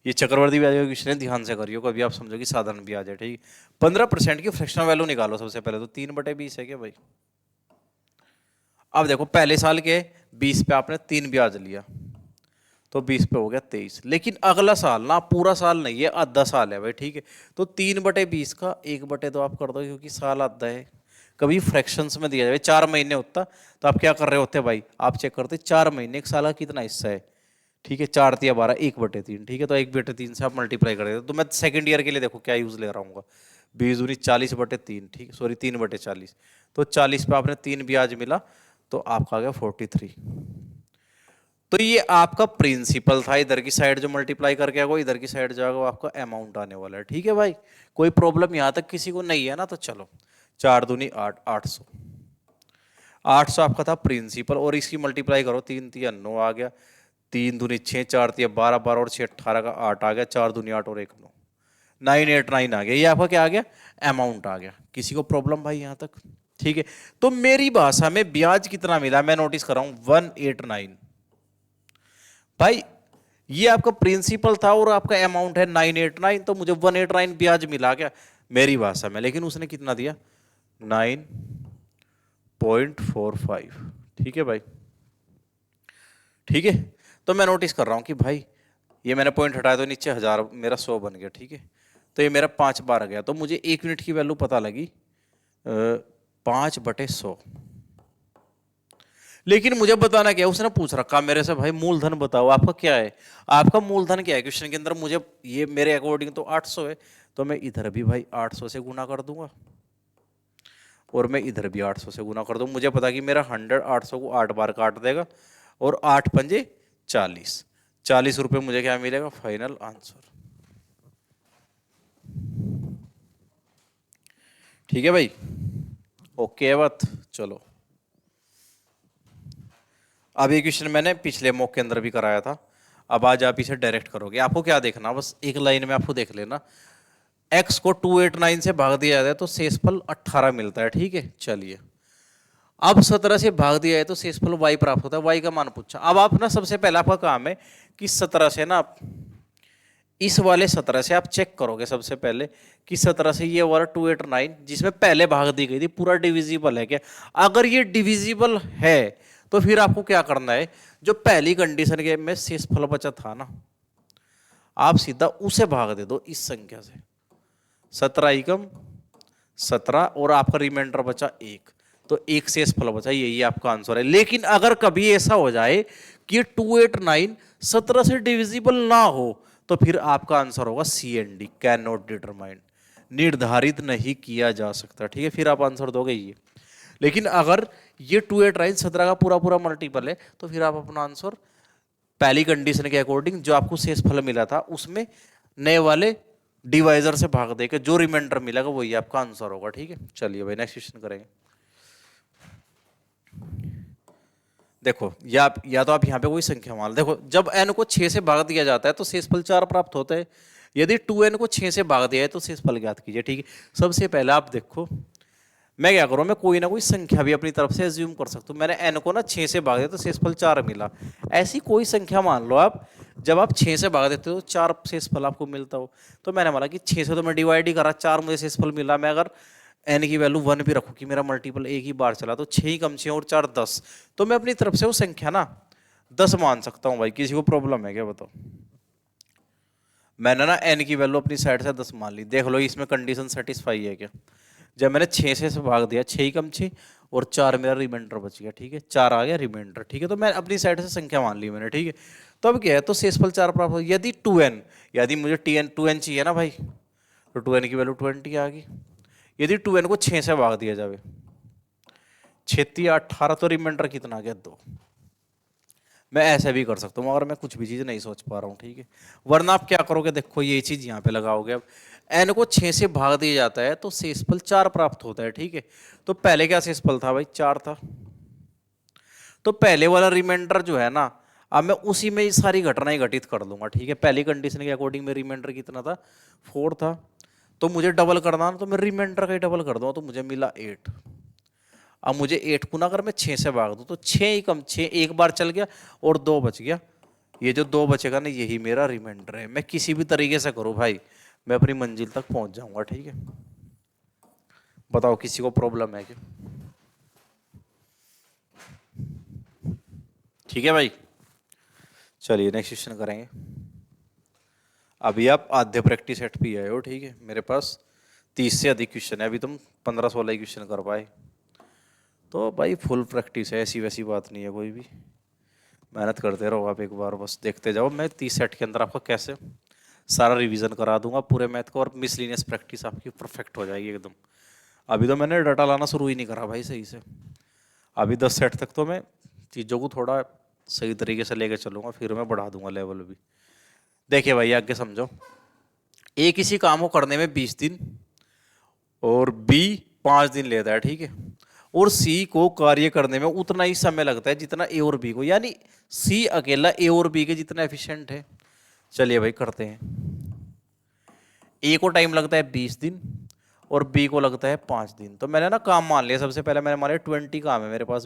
ये चक्रवर्ती ब्याज का क्वेश्चन है, ध्यान से करियो, कभी आप समझो कि साधारण ब्याज है। ठीक, 15% की फ्रैक्शनल वैल्यू निकालो सबसे पहले, तो 3/20 है क्या भाई। अब देखो पहले साल के 20 पे आपने 3 ब्याज लिया, तो 20 पे हो गया 23, लेकिन अगला साल ना पूरा साल नहीं है, आधा साल है भाई। ठीक है, तो 3/20 का 1/2 आप कर दो, क्योंकि साल आधा है। कभी फ्रैक्शंस में दिया जाए 4 महीने होता तो आप क्या कर रहे होते भाई, आप चेक करते 4 महीने एक साल का कितना हिस्सा है। ठीक है, 4×3=12, 1/3। ठीक है, तो 1/3 से आप मल्टीप्लाई कर देते, तो मैं सेकंड ईयर के लिए देखो क्या यूज ले रहा हूँ, 20×40/3। ठीक है, सॉरी 3/40, तो 40 पे आपने 3 ब्याज मिला, तो आपका आ गया 43। तो ये आपका प्रिंसिपल था, इधर की साइड जो मल्टीप्लाई करके आएगा इधर की साइड जाएगा, वो आपका अमाउंट आने वाला है। ठीक है भाई, कोई प्रॉब्लम यहां तक किसी को नहीं है ना, तो चलो 4×2=8, 800। 800 आपका था प्रिंसिपल, और इसकी मल्टीप्लाई करो, 3×3=9 आ गया, 3×2=6, 4×3=12, 12 और 6=18 का 8 आ गया, 4×2=8 और 1 9, 989 आ गया। ये आपका क्या आ गया, अमाउंट आ गया। किसी को प्रॉब्लम भाई यहां तक। ठीक है, तो मेरी भाषा में ब्याज कितना मिला मैं नोटिस कर रहा हूं, 189 भाई। ये आपका प्रिंसिपल था और आपका अमाउंट है 989, तो मुझे 189 ब्याज मिला क्या मेरी भाषा में, लेकिन उसने कितना दिया 9.45। ठीक है भाई, ठीक है, तो मैं नोटिस कर रहा हूं कि भाई ये मैंने पॉइंट हटाया तो नीचे 1000 मेरा 100 बन गया। ठीक है, तो ये मेरा 5 बार गया, तो मुझे 1 मिनट की वैल्यू पता लगी 5/100। लेकिन मुझे बताना क्या है, उसने पूछ रखा मेरे से भाई मूलधन बताओ आपका क्या है, आपका मूलधन क्या है क्वेश्चन के अंदर। मुझे ये मेरे अकॉर्डिंग तो 800 है, तो मैं इधर भी भाई 800 से गुना कर दूंगा और मैं इधर भी 800 से गुना कर दूंगा। मुझे पता कि मेरा 100 800 को 8 बार काट देगा, और 8×5 = 40, 40 रुपये मुझे क्या मिलेगा, फाइनल आंसर। ठीक है भाई, ओके है बात। चलो अब ये क्वेश्चन मैंने पिछले मॉक के अंदर भी कराया था। अब आज आप इसे डायरेक्ट करोगे। आपको क्या देखना, बस एक लाइन में आपको देख लेना, x को 289 से भाग दिया जाता है तो शेषफल 18 मिलता है, ठीक है। चलिए, अब 17 से भाग दिया है तो शेषफल y प्राप्त होता है, y का मान पूछा। अब आप ना सबसे पहले आपका काम है कि 17 से ना आप इस वाले 17 से आप चेक करोगे सबसे पहले कि 17 से ये वाला 289 जिसमें पहले भाग दी गई थी पूरा डिविजिबल है क्या। अगर ये डिविजिबल है तो फिर आपको क्या करना है, जो पहली कंडीशन के में शेषफल बचा था ना, आप सीधा उसे भाग दे दो इस संख्या से। 17 एकम 17 और आपका रिमाइंडर बचा 1, तो एक शेषफल बचा, यही आपका आंसर है। लेकिन अगर कभी ऐसा हो जाए कि 289 17 से डिविजिबल ना हो तो फिर आपका आंसर होगा C and D, can not determine, निर्धारित नहीं किया जा सकता, ठीक है। फिर आप आंसर दोगे ये। लेकिन अगर ये 289 17 का पूरा पूरा मल्टीपल है तो फिर आप अपना आंसर पहली कंडीशन के अकॉर्डिंग जो आपको शेषफल मिला था उसमें नए वाले डिवाइजर से भाग देकर जो रिमाइंडर मिलेगा वही आपका आंसर होगा, ठीक है। चलिए भाई नेक्स्ट क्वेश्चन करेंगे। देखो या तो आप यहाँ पे कोई संख्या मान लो। देखो, जब n को 6 से भाग दिया जाता है तो शेषफल 4 प्राप्त होता है। यदि 2n को 6 से भाग दिया है तो शेषफल ज्ञात कीजिए, ठीक है। सबसे पहले आप देखो, मैं क्या करूँ, मैं कोई ना कोई संख्या भी अपनी तरफ से एज्यूम कर सकता हूँ। मैंने n को ना 6 से भाग दिया तो शेषफल 4 मिला। ऐसी कोई संख्या मान लो आप, जब आप 6 से भाग देते हो तो 4 शेषफल आपको मिलता हो। तो मैंने बोला कि 6 से तो मैं डिवाइड ही करा, 4 मुझे शेषफल मिला। मैं अगर n की वैल्यू 1 भी रखूँ कि मेरा मल्टीपल एक ही बार चला तो 6 कम 6 और 4 10, तो मैं अपनी तरफ से वो संख्या ना 10 मान सकता हूँ भाई। किसी को प्रॉब्लम है क्या, बताओ। मैंने ना n की वैल्यू अपनी साइड से 10 मान ली। देख लो इसमें कंडीशन सेटिस्फाई है क्या। जब मैंने 6 से भाग दिया, 6 कम 6 और 4 मेरा रिमाइंडर बच गया, ठीक है। 4 आ गया रिमाइंडर, ठीक है। तो मैं अपनी साइड से संख्या मान ली मैंने, ठीक है। तो अब क्या है, तो शेषफल 4 प्राप्त हो। यदि 2n, यदि मुझे टू एन चाहिए ना भाई, तो 2n की वैल्यू 20 आ गई। यदि 2n को 6 से भाग दिया जाए, 6 18, तो रिमाइंडर कितना आ गया 2। मैं ऐसे भी कर सकता हूँ अगर मैं कुछ भी चीज़ नहीं सोच पा रहा हूँ, ठीक है। वरना आप क्या करोगे, देखो ये चीज़ यहाँ पे लगाओगे। अब n को 6 से भाग दिया जाता है तो शेषफल 4 प्राप्त होता है, ठीक है। तो पहले क्या शेषफल था भाई, 4 था। तो पहले वाला रिमाइंडर जो है ना, अब मैं उसी में ये सारी घटनाएं घटित कर दूंगा, ठीक है। पहली कंडीशन के अकॉर्डिंग में रिमाइंडर कितना था, 4 था। तो मुझे डबल करना ना, तो मैं रिमाइंडर का ही डबल कर दूंगा तो मुझे मिला 8। अब मुझे 8 को ना अगर मैं 6 से भाग दूं तो 6 ही कम 6 एक बार चल गया और 2 बच गया। ये जो 2 बचेगा ना, यही मेरा रिमाइंडर है। मैं किसी भी तरीके से करूं भाई, मैं अपनी मंजिल तक पहुंच जाऊंगा, ठीक है। बताओ किसी को प्रॉब्लम है क्या। ठीक है भाई, चलिए नेक्स्ट क्वेश्चन करेंगे। अभी आप आधे प्रैक्टिस सेट पे आए हो, ठीक है। मेरे पास 30 से अधिक क्वेश्चन है, अभी तुम 15-16 क्वेश्चन कर पाए। तो भाई फुल प्रैक्टिस है, ऐसी वैसी बात नहीं है कोई भी। मेहनत करते रहो आप, एक बार बस देखते जाओ। मैं 30 सेट के अंदर आपका कैसे सारा रिवीजन करा दूंगा पूरे मैथ को, और मिसलिनियस प्रैक्टिस आपकी परफेक्ट हो जाएगी एकदम। अभी तो मैंने डाटा लाना शुरू ही नहीं करा भाई सही से। अभी 10 सेट तक तो मैं चीज़ों को थोड़ा सही तरीके से लेके चलूँगा, फिर मैं बढ़ा दूंगा लेवल भी। देखिए भाई आगे समझो, ए किसी काम को करने में 20 दिन और बी 5 दिन लेता है, ठीक है। और सी को कार्य करने में उतना ही समय लगता है जितना ए और बी को, यानी सी अकेला ए और बी के जितना एफिशिएंट है। चलिए भाई करते हैं। ए को टाइम लगता है 20 दिन और बी को लगता है 5 दिन। तो मैंने ना काम मान लिया, सबसे पहले मैंने मान लिया 20 काम है मेरे पास,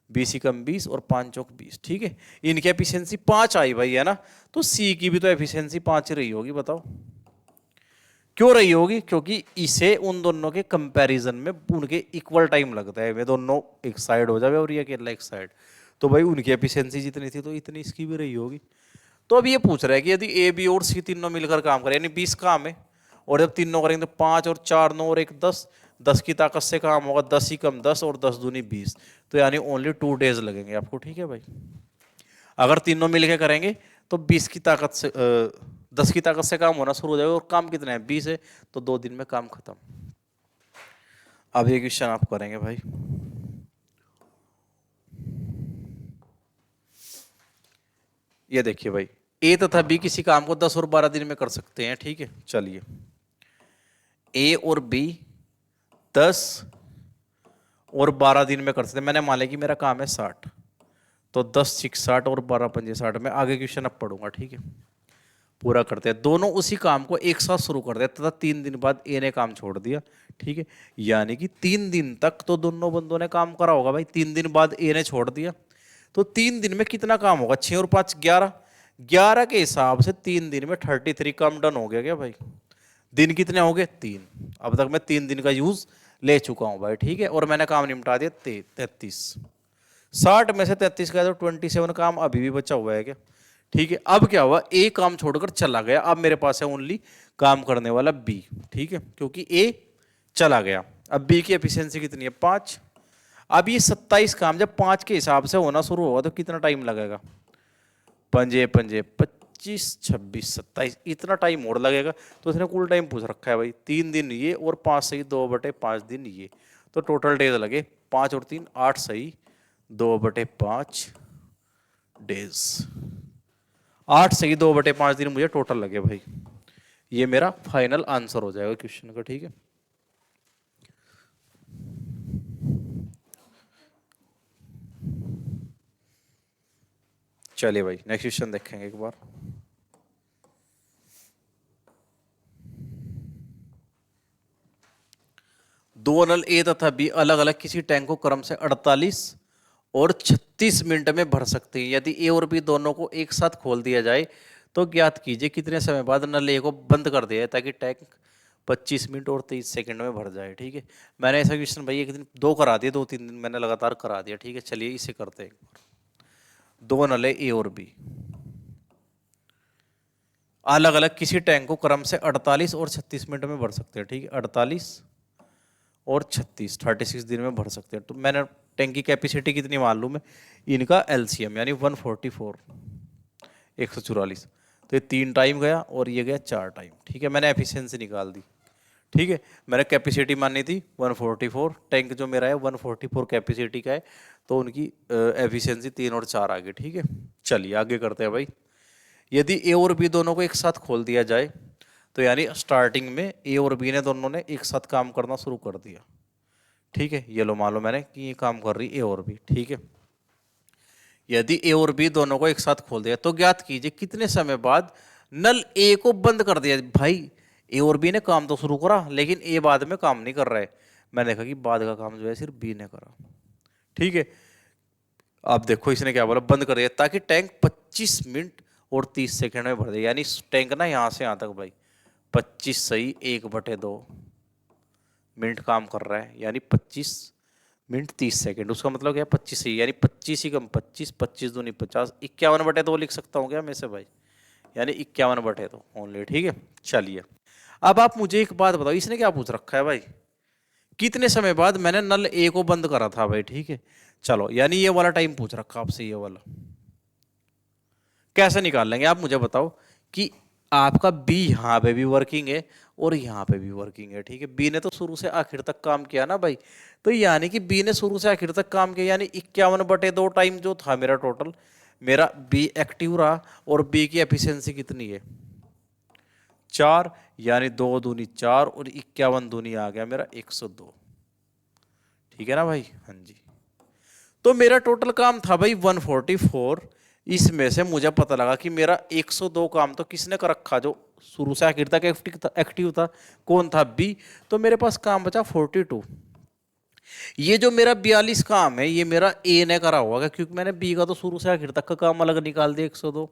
20 ही कम 20 और 5 चौक 20, ठीक है। इनकी एफिशिएंसी 5 आई भाई, है ना। तो सी की भी तो एफिशिएंसी 5 रही होगी, बताओ क्यों रही होगी। क्योंकि इसे उन दोनों के कंपैरिजन में उनके इक्वल टाइम लगता है। वे दोनों एक साइड हो जावे और ये अकेला एक साइड, तो भाई उनकी एफिशिएंसी जितनी थी तो इतनी इसकी भी रही होगी। तो अब ये पूछ रहा है कि यदि ए बी और सी तीनों मिलकर काम करें, यानी 20 काम है, और जब तीनों करेंगे तो 5 और 4 9 और 1 10, 10 की ताकत से काम होगा, 10 ही कम 10 और 10 दूनी 20, तो यानी ओनली 2 डेज लगेंगे आपको, ठीक है भाई। अगर तीनों मिलकर करेंगे तो 20 की ताकत से 10 की ताकत से काम होना शुरू हो जाएगा, और काम कितना है 20 है, तो 2 दिन में काम खत्म। अब ये क्वेश्चन आप करेंगे भाई। ये देखिए भाई, ए तथा बी किसी काम को 10 और 12 दिन में कर सकते हैं, ठीक है। चलिए ए और बी 10 और 12 दिन में कर सकते हैं। मैंने मान लिया कि मेरा काम है 60, तो 10 6 60 और 12 5 60 में आगे क्वेश्चन अब पढ़ूंगा, ठीक है। पूरा करते हैं, दोनों उसी काम को एक साथ शुरू कर दिया तथा 3 दिन बाद ए ने काम छोड़ दिया, ठीक है। यानी कि 3 दिन तक तो दोनों बंदों ने काम करा होगा भाई, 3 दिन बाद ए ने छोड़ दिया, तो 3 दिन में कितना काम होगा, 6 और 5 11, 11 के हिसाब से 3 दिन में 33 काम डन हो गया क्या भाई। दिन कितने हो गए 3, अब तक मैं 3 दिन का यूज ले चुका हूं भाई, ठीक है। और मैंने काम निपटा दिया 33, 60 में से 33 का तो 27 काम अभी भी बचा हुआ है क्या, ठीक है। अब क्या हुआ, ए काम छोड़कर चला गया, अब मेरे पास है ओनली काम करने वाला बी, ठीक है, क्योंकि ए चला गया। अब बी की एफिशिएंसी कितनी है 5। अब ये 27 काम जब 5 के हिसाब से होना शुरू होगा तो कितना टाइम लगेगा, पंजे पंजे 25 26 27, इतना टाइम और लगेगा। तो उसने कुल टाइम पूछ रखा है भाई 3 दिन ये और 5 सही 2/5 दिन ये, तो टोटल डेज लगे 5 और 3 8 सही 2/5 डेज, 8 सही 2/5 दिन मुझे टोटल लगे भाई। ये मेरा फाइनल आंसर हो जाएगा क्वेश्चन का, ठीक है। चलिए भाई नेक्स्ट क्वेश्चन देखेंगे एक बार। दो नल ए तथा बी अलग अलग किसी टैंक को क्रम से 48 और 36 मिनट में भर सकते हैं। यदि ए और बी दोनों को एक साथ खोल दिया जाए तो ज्ञात कीजिए कितने समय बाद नल ए को बंद कर दिया जाए ताकि टैंक 25 मिनट और 23 सेकंड में भर जाए, ठीक है। मैंने ऐसा क्वेश्चन भाई एक दिन 2 करा दिए, 2-3 दिन मैंने लगातार करा दिया, ठीक है। चलिए इसे करते हैं। दो नल है ए और बी अलग अलग किसी टैंक को क्रम से 48 और 36 मिनट में भर सकते हैं, ठीक है। 48 और 36 36 दिन में भर सकते हैं। तो मैंने टैंक की कैपेसिटी कितनी मालूम है, इनका एलसीएम यानी 144 144, तो ये 3 टाइम गया और ये गया 4 टाइम, ठीक है। मैंने एफिशिएंसी निकाल दी, ठीक है। मैंने कैपेसिटी मानी थी 144, टैंक जो मेरा है 144 कैपेसिटी का है, तो उनकी एफिशिएंसी 3 और 4 आ गई, ठीक है। चलिए आगे करते हैं भाई। यदि ए और बी दोनों को एक साथ खोल दिया जाए तो यानी स्टार्टिंग में ए और बी ने दोनों ने एक साथ काम करना शुरू कर दिया, ठीक है। ये लो मान लो मैंने कि ये काम कर रही ए और बी, ठीक है। यदि ए और बी दोनों को एक साथ खोल दिया तो ज्ञात कीजिए कितने समय बाद नल ए को बंद कर दिया। भाई ए और बी ने काम तो शुरू करा लेकिन ए बाद में काम नहीं कर रहा है, मैंने देखा कि बाद का काम जो है सिर्फ बी ने करा, ठीक है। आप देखो इसने क्या बोला, बंद कर दिया ताकि टैंक 25 मिनट और 30 सेकंड में भर दे। यानी टैंक ना यहां से यहां तक भाई 25 सही 1/2 मिनट काम कर रहा है, यानी 25 मिनट 30 सेकंड। उसका मतलब क्या है 25 सही यानी 25 ही कम 25 25 दूनी 50, 51/2 लिख सकता हूँ क्या मैं से भाई, यानी 51/2 ओनली, ठीक है। चलिए अब आप मुझे एक बात बताओ, इसने क्या पूछ रखा है भाई, कितने समय बाद मैंने नल ए को बंद करा था भाई, ठीक है। चलो यानी ये वाला टाइम पूछ रखा आपसे, ये वाला कैसे निकाल लेंगे आप मुझे बताओ कि आपका बी यहां पे भी वर्किंग है और यहां पे भी वर्किंग है, ठीक है। बी ने तो शुरू से आखिर तक काम किया ना भाई, तो यानी कि बी ने शुरू से आखिर तक काम किया, यानी 51/2 टाइम जो था मेरा टोटल, मेरा बी एक्टिव रहा और बी की एफिशिएंसी कितनी है 4, यानी 2 दूनी 4 और 51 दूनी आ गया मेरा 102, ठीक है ना भाई। हाँ जी, तो मेरा टोटल काम था भाई 144, इसमें से मुझे पता लगा कि मेरा 102 काम तो किसने कर रखा, जो शुरू से आखिर तक एक्टिव था, कौन था बी, तो मेरे पास काम बचा 42। ये जो मेरा 42 काम है ये मेरा ए ने करा होगा क्योंकि मैंने बी का तो शुरू से आखिर तक का काम अलग निकाल दिया 102,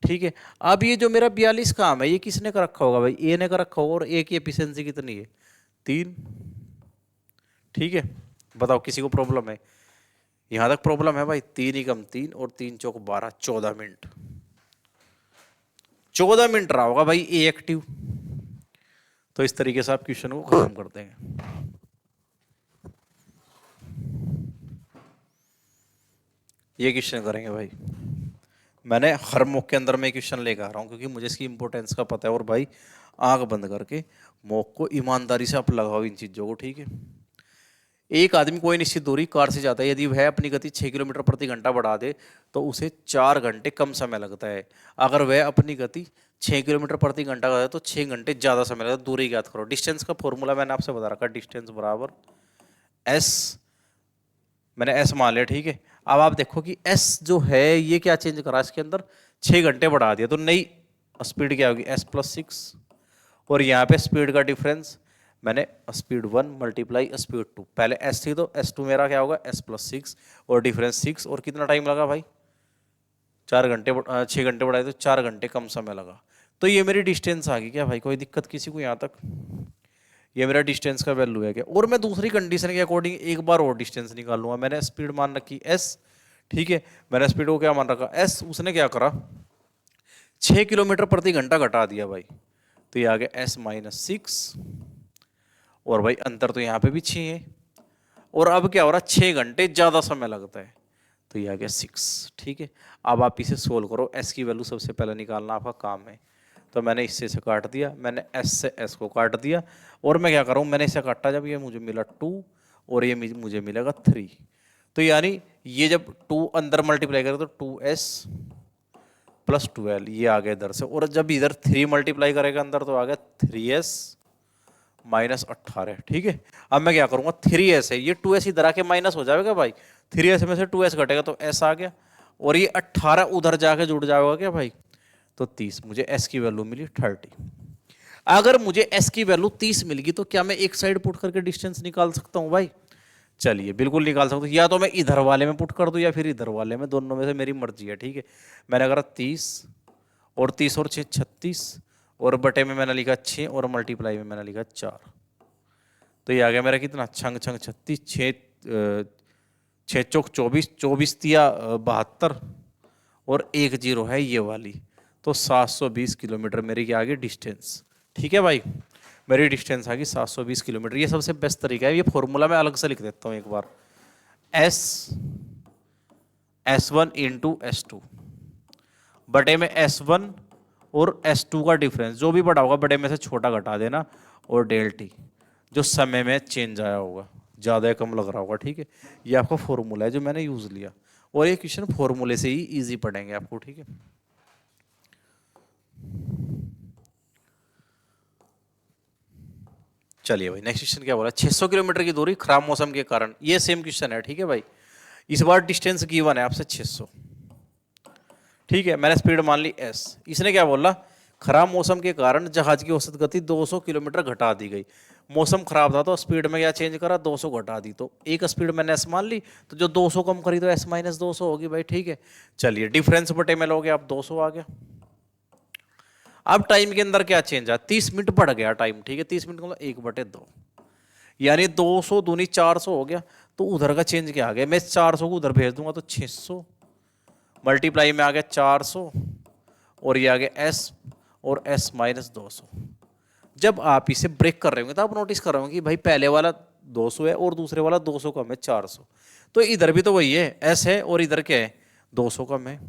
ठीक है। अब ये जो मेरा 42 काम है ये किसने कर रखा होगा भाई, ए ने कर रखा होगा, और ए की एफिशिएंसी कितनी है 3, ठीक है। बताओ किसी को प्रॉब्लम है, यहां तक प्रॉब्लम है भाई। 3 ही कम 3 और 3 चौक 12, 14 मिनट, 14 मिनट रहा होगा भाई ए एक्टिव। तो इस तरीके से आप क्वेश्चन को खत्म करते हैं। ये क्वेश्चन करेंगे भाई, मैंने हर मॉक के अंदर में क्वेश्चन लेकर आ रहा हूँ क्योंकि मुझे इसकी इंपॉर्टेंस का पता है। और भाई आंख बंद करके मॉक को ईमानदारी से आप लगाओ इन चीजों को, ठीक है। एक आदमी कोई निश्चित दूरी कार से जाता है, यदि वह अपनी गति 6 किलोमीटर प्रति घंटा बढ़ा दे तो उसे 4 घंटे कम समय लगता है। अगर वह अपनी गति 6 किलोमीटर प्रति घंटा करता है तो 6 घंटे ज़्यादा समय लगता है। दूरी ज्ञात करो। डिस्टेंस का फॉर्मूला मैंने आपसे बता रखा, डिस्टेंस बराबर एस, मैंने एस मान लिया, ठीक है। अब आप देखो कि एस जो है ये क्या चेंज करा इसके अंदर, 6 घंटे बढ़ा दिया, तो नई स्पीड क्या होगी S+6, और यहाँ पे स्पीड का डिफरेंस मैंने स्पीड 1 मल्टीप्लाई स्पीड 2, पहले S थी तो S2 मेरा क्या होगा S+6 और डिफरेंस 6, और कितना टाइम लगा भाई 4 घंटे, 6 घंटे बढ़ाए तो 4 घंटे कम समय लगा। तो ये मेरी डिस्टेंस आ गई क्या भाई, कोई दिक्कत किसी को यहाँ तक, ये मेरा डिस्टेंस का वैल्यू है क्या। और मैं दूसरी कंडीशन के अकॉर्डिंग एक बार और डिस्टेंस निकाल लूंगा, मैंने स्पीड मान रखी S, ठीक है, मैंने स्पीड को क्या मान रखा S, उसने क्या करा 6 किलोमीटर प्रति घंटा घटा दिया भाई, तो ये आ गया S-6, और भाई अंतर तो यहाँ पे भी 6 है, और अब क्या हो रहा है 6 घंटे ज़्यादा समय लगता है, तो ये आ गया 6, ठीक है। अब आप इसे सोल्व करो, S की वैल्यू सबसे पहले निकालना आपका काम है, तो मैंने इससे से काट दिया, मैंने S से S को काट दिया, और मैं क्या कर रहा हूँ, मैंने इसे काटा जब ये मुझे मिला 2 और ये मुझे मिलेगा 3, तो यानी ये जब 2 अंदर मल्टीप्लाई करें तो 2S + 12 ये आ गया इधर से, और जब इधर 3 मल्टीप्लाई करेगा अंदर तो आ गया 3S - 18, ठीक है। अब मैं क्या करूँगा 3S है, ये 2S इधर आके माइनस हो जाएगा भाई, 3S में से 2S घटेगा तो S आ गया, और ये 18 उधर जाके जुड़ जाएगा क्या भाई, तो 30, मुझे S की वैल्यू मिली 30। अगर मुझे S की वैल्यू 30 मिल गई तो क्या मैं एक साइड पुट करके डिस्टेंस निकाल सकता हूँ भाई, चलिए बिल्कुल निकाल सकता हूँ, या तो मैं इधर वाले में पुट कर दूँ या फिर इधर वाले में, दोनों में से मेरी मर्जी है, ठीक है। मैंने करा 30 और 30 और 6 36, और बटे में मैंने लिखा 6 और मल्टीप्लाई में मैंने लिखा 4, तो ये आ गया मेरा कितना 6 6 36, 6 चौक 24, 24 तिया 72, और 1 0 है ये वाली, तो 720 किलोमीटर मेरी क्या आ गई डिस्टेंस, ठीक है भाई, मेरी डिस्टेंस आ गई 720 किलोमीटर। ये सबसे बेस्ट तरीका है, ये फॉर्मूला मैं अलग से लिख देता हूँ एक बार, S1 × S2 बटे में S1 और S2 का डिफरेंस, जो भी बड़ा होगा बड़े में से छोटा घटा देना, और डेल्टी जो समय में चेंज आया होगा, ज़्यादा या कम लग रहा होगा, ठीक है। ये आपका फॉर्मूला है जो मैंने यूज़ लिया, और ये क्वेश्चन फॉर्मूले से ही इजी पढ़ेंगे आपको, ठीक है। चलिए भाई नेक्स्ट क्वेश्चन क्या बोला, 600 किलोमीटर की दूरी खराब मौसम के कारण, ये सेम क्वेश्चन है, ठीक है भाई। इस बार डिस्टेंस गिवन है आपसे 600, ठीक है, मैंने स्पीड मान ली S, इसने क्या बोला खराब मौसम के कारण जहाज की औसत गति 200 किलोमीटर घटा दी गई। मौसम खराब था तो स्पीड में क्या चेंज करा 200 घटा दी, तो एक स्पीड मैंने S मान ली, तो जो 200 कम करी तो S - 200 होगी भाई, ठीक है। चलिए डिफरेंस बटे में लोगे आप 200 आ गया। अब टाइम के अंदर क्या चेंज है, 30 मिनट बढ़ गया टाइम, ठीक है, 30 मिनट मतलब 1/2, यानी 200 दूनी 400 हो गया, तो उधर का चेंज क्या आ गया, मैं 400 को उधर भेज दूंगा तो 600 मल्टीप्लाई में आ गया 400, और ये आ गया S और S - 200। जब आप इसे ब्रेक कर रहे होंगे तो आप नोटिस कर रहे होंगे कि भाई पहले वाला 200 है और दूसरे वाला 200 कम है 400, तो इधर भी तो वही है S है और इधर क्या है 200 कम है,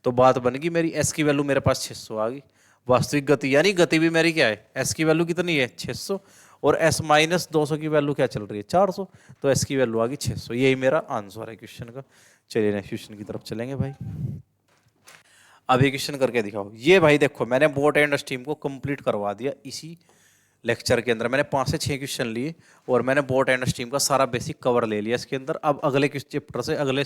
तो बात बन गई मेरी S की वैल्यू मेरे पास 600 आ गई। वास्तविक गति यानी गति भी मेरी क्या है, S की वैल्यू कितनी है 600, और S - 200 की वैल्यू क्या चल रही है 400, तो S की वैल्यू आ गई 600, यही मेरा आंसर है क्वेश्चन का। चलिए नेक्स्ट क्वेश्चन की तरफ चलेंगे भाई। अब ये क्वेश्चन करके दिखाओ, ये भाई देखो मैंने बोट एंड स्टीम को कंप्लीट करवा दिया इसी लेक्चर के अंदर, मैंने 5 से 6 क्वेश्चन लिए और मैंने बोट एंड स्टीम का सारा बेसिक कवर ले लिया इसके अंदर। अब अगले चैप्टर से अगले